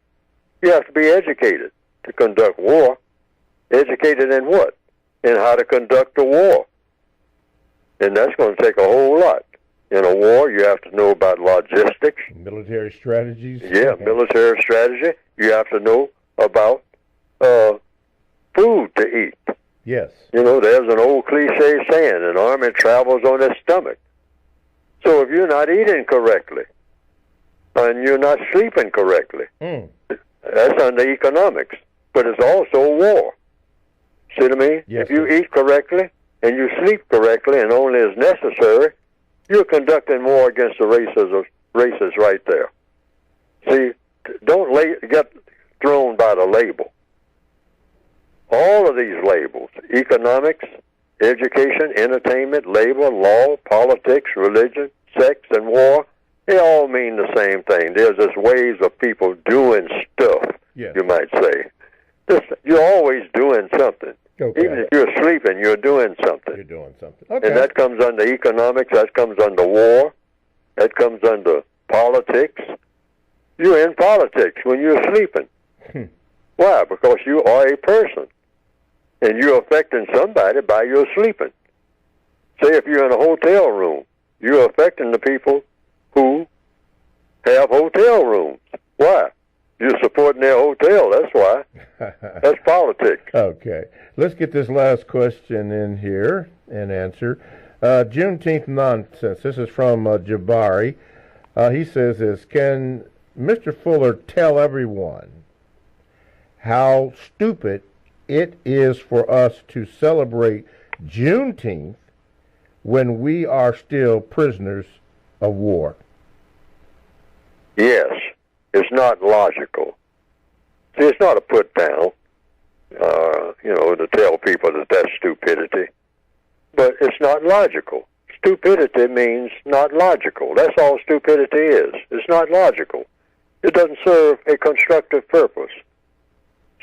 B: You have to be educated to conduct war. Educated in what? In how to conduct a war. And that's going to take a whole lot. In a war, you have to know about logistics.
A: Military strategies.
B: Yeah, military strategy. You have to know about food to eat.
A: Yes.
B: You know, there's an old cliche saying, an army travels on its stomach. So if you're not eating correctly, and you're not sleeping correctly, that's under economics. But it's also war. See what I mean?
A: Yes,
B: if you eat correctly, and you sleep correctly, and only as necessary, you're conducting war against the races right there. See, don't get thrown by the label. All of these labels, economics, education, entertainment, labor, law, politics, religion, sex, and war, they all mean the same thing. There's just ways of people doing stuff, you might say. You're always doing something.
A: Okay.
B: Even if you're sleeping, you're doing something.
A: You're doing something. Okay.
B: And that comes under economics, that comes under war, that comes under politics. You're in politics when you're sleeping. Why? Because you are a person, and you're affecting somebody by your sleeping. Say if you're in a hotel room, you're affecting the people who have hotel rooms. Why? You're supporting their hotel, that's why. That's politics.
A: Okay. Let's get this last question in here and answer. Juneteenth nonsense. This is from Jabari. He says this, can Mr. Fuller tell everyone how stupid it is for us to celebrate Juneteenth when we are still prisoners of war?
B: Yes, it's not logical. See, it's not a put down, to tell people that that's stupidity. But it's not logical. Stupidity means not logical. That's all stupidity is. It's not logical. It doesn't serve a constructive purpose.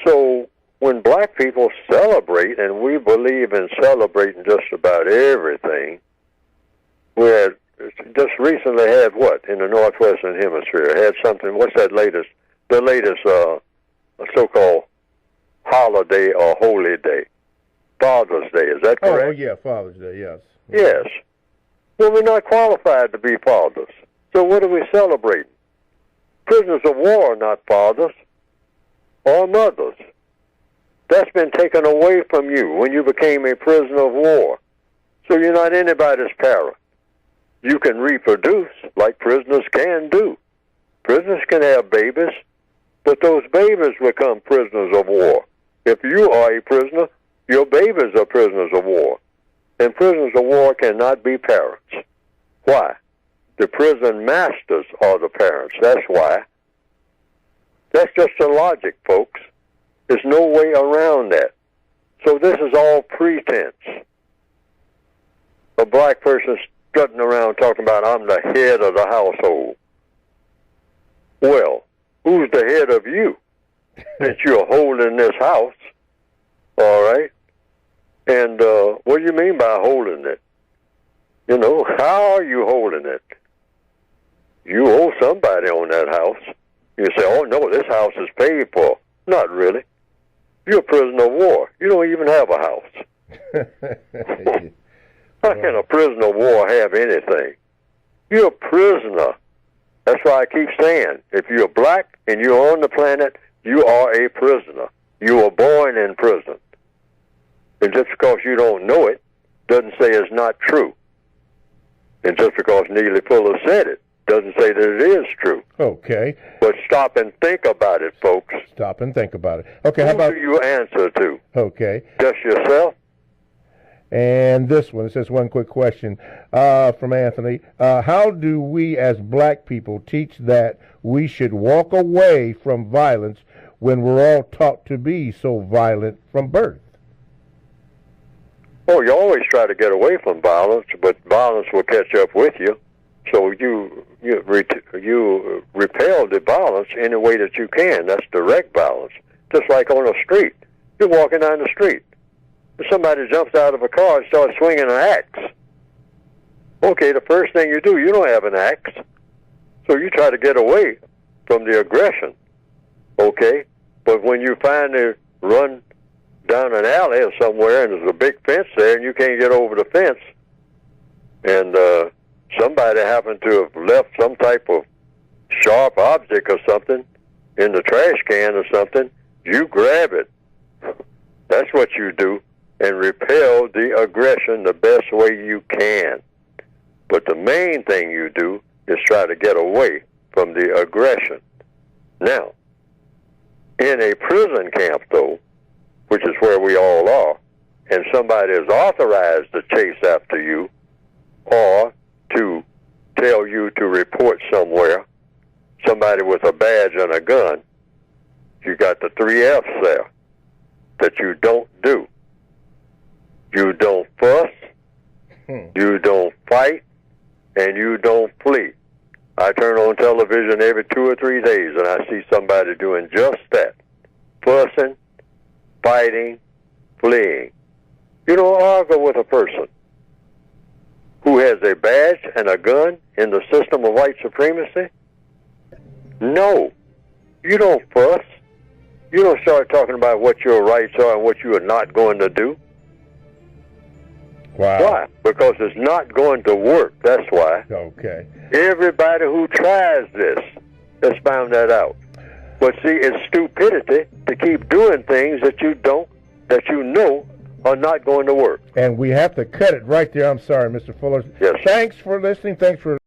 B: So when black people celebrate, and we believe in celebrating just about everything, we had just recently had what in the Northwestern Hemisphere? Had something, what's that latest, the latest so-called holiday or holy day? Father's Day, is that correct?
A: Oh, yeah, Father's Day, yes.
B: Yes. Well, we're not qualified to be fathers. So what are we celebrating? Prisoners of war are not fathers or mothers. That's been taken away from you when you became a prisoner of war. So you're not anybody's parent. You can reproduce like prisoners can do. Prisoners can have babies, but those babies become prisoners of war. If you are a prisoner, your babies are prisoners of war. And prisoners of war cannot be parents. Why? The prison masters are the parents. That's why. That's just the logic, folks. There's no way around that. So this is all pretense. A black person strutting around talking about, I'm the head of the household. Well, who's the head of you? Since you're holding this house, all right? And what do you mean by holding it? How are you holding it? You owe somebody on that house. You say, oh, no, this house is paid for. Not really. You're a prisoner of war. You don't even have a house. How can a prisoner of war have anything? You're a prisoner. That's why I keep saying, if you're black and you're on the planet, you are a prisoner. You were born in prison. And just because you don't know it doesn't say it's not true. And just because Neely Fuller said it doesn't say that it is true.
A: Okay.
B: But stop and think about it, folks.
A: Stop and think about it. Okay, how about...
B: Who do you answer to?
A: Okay.
B: Just yourself?
A: And this one, it says one quick question from Anthony. How do we as black people teach that we should walk away from violence when we're all taught to be so violent from birth?
B: Oh, you always try to get away from violence, but violence will catch up with you. So you repel the violence any way that you can. That's direct violence. Just like on a street. You're walking down the street. If somebody jumps out of a car and starts swinging an axe, okay, the first thing you do, you don't have an axe. So you try to get away from the aggression, okay? But when you finally run down an alley or somewhere and there's a big fence there and you can't get over the fence, and somebody happened to have left some type of sharp object or something in the trash can or something, you grab it. That's what you do, and repel the aggression the best way you can. But the main thing you do is try to get away from the aggression. Now, in a prison camp, though, which is where we all are, and somebody is authorized to chase after you or to tell you to report somewhere, somebody with a badge and a gun, you got the 3 F's there that you don't do. You don't fuss, you don't fight, and you don't flee. I turn on television every 2 or 3 days and I see somebody doing just that. Fussing, fighting, fleeing. You don't argue with a person who has a badge and a gun in the system of white supremacy? No. You don't fuss. You don't start talking about what your rights are and what you are not going to do.
A: Wow.
B: Why? Because it's not going to work. That's why.
A: Okay.
B: Everybody who tries this has found that out. But see, it's stupidity to keep doing things that you know are not going to work.
A: And we have to cut it right there. I'm sorry, Mr. Fuller.
B: Yes.
A: Thanks for listening. Thanks for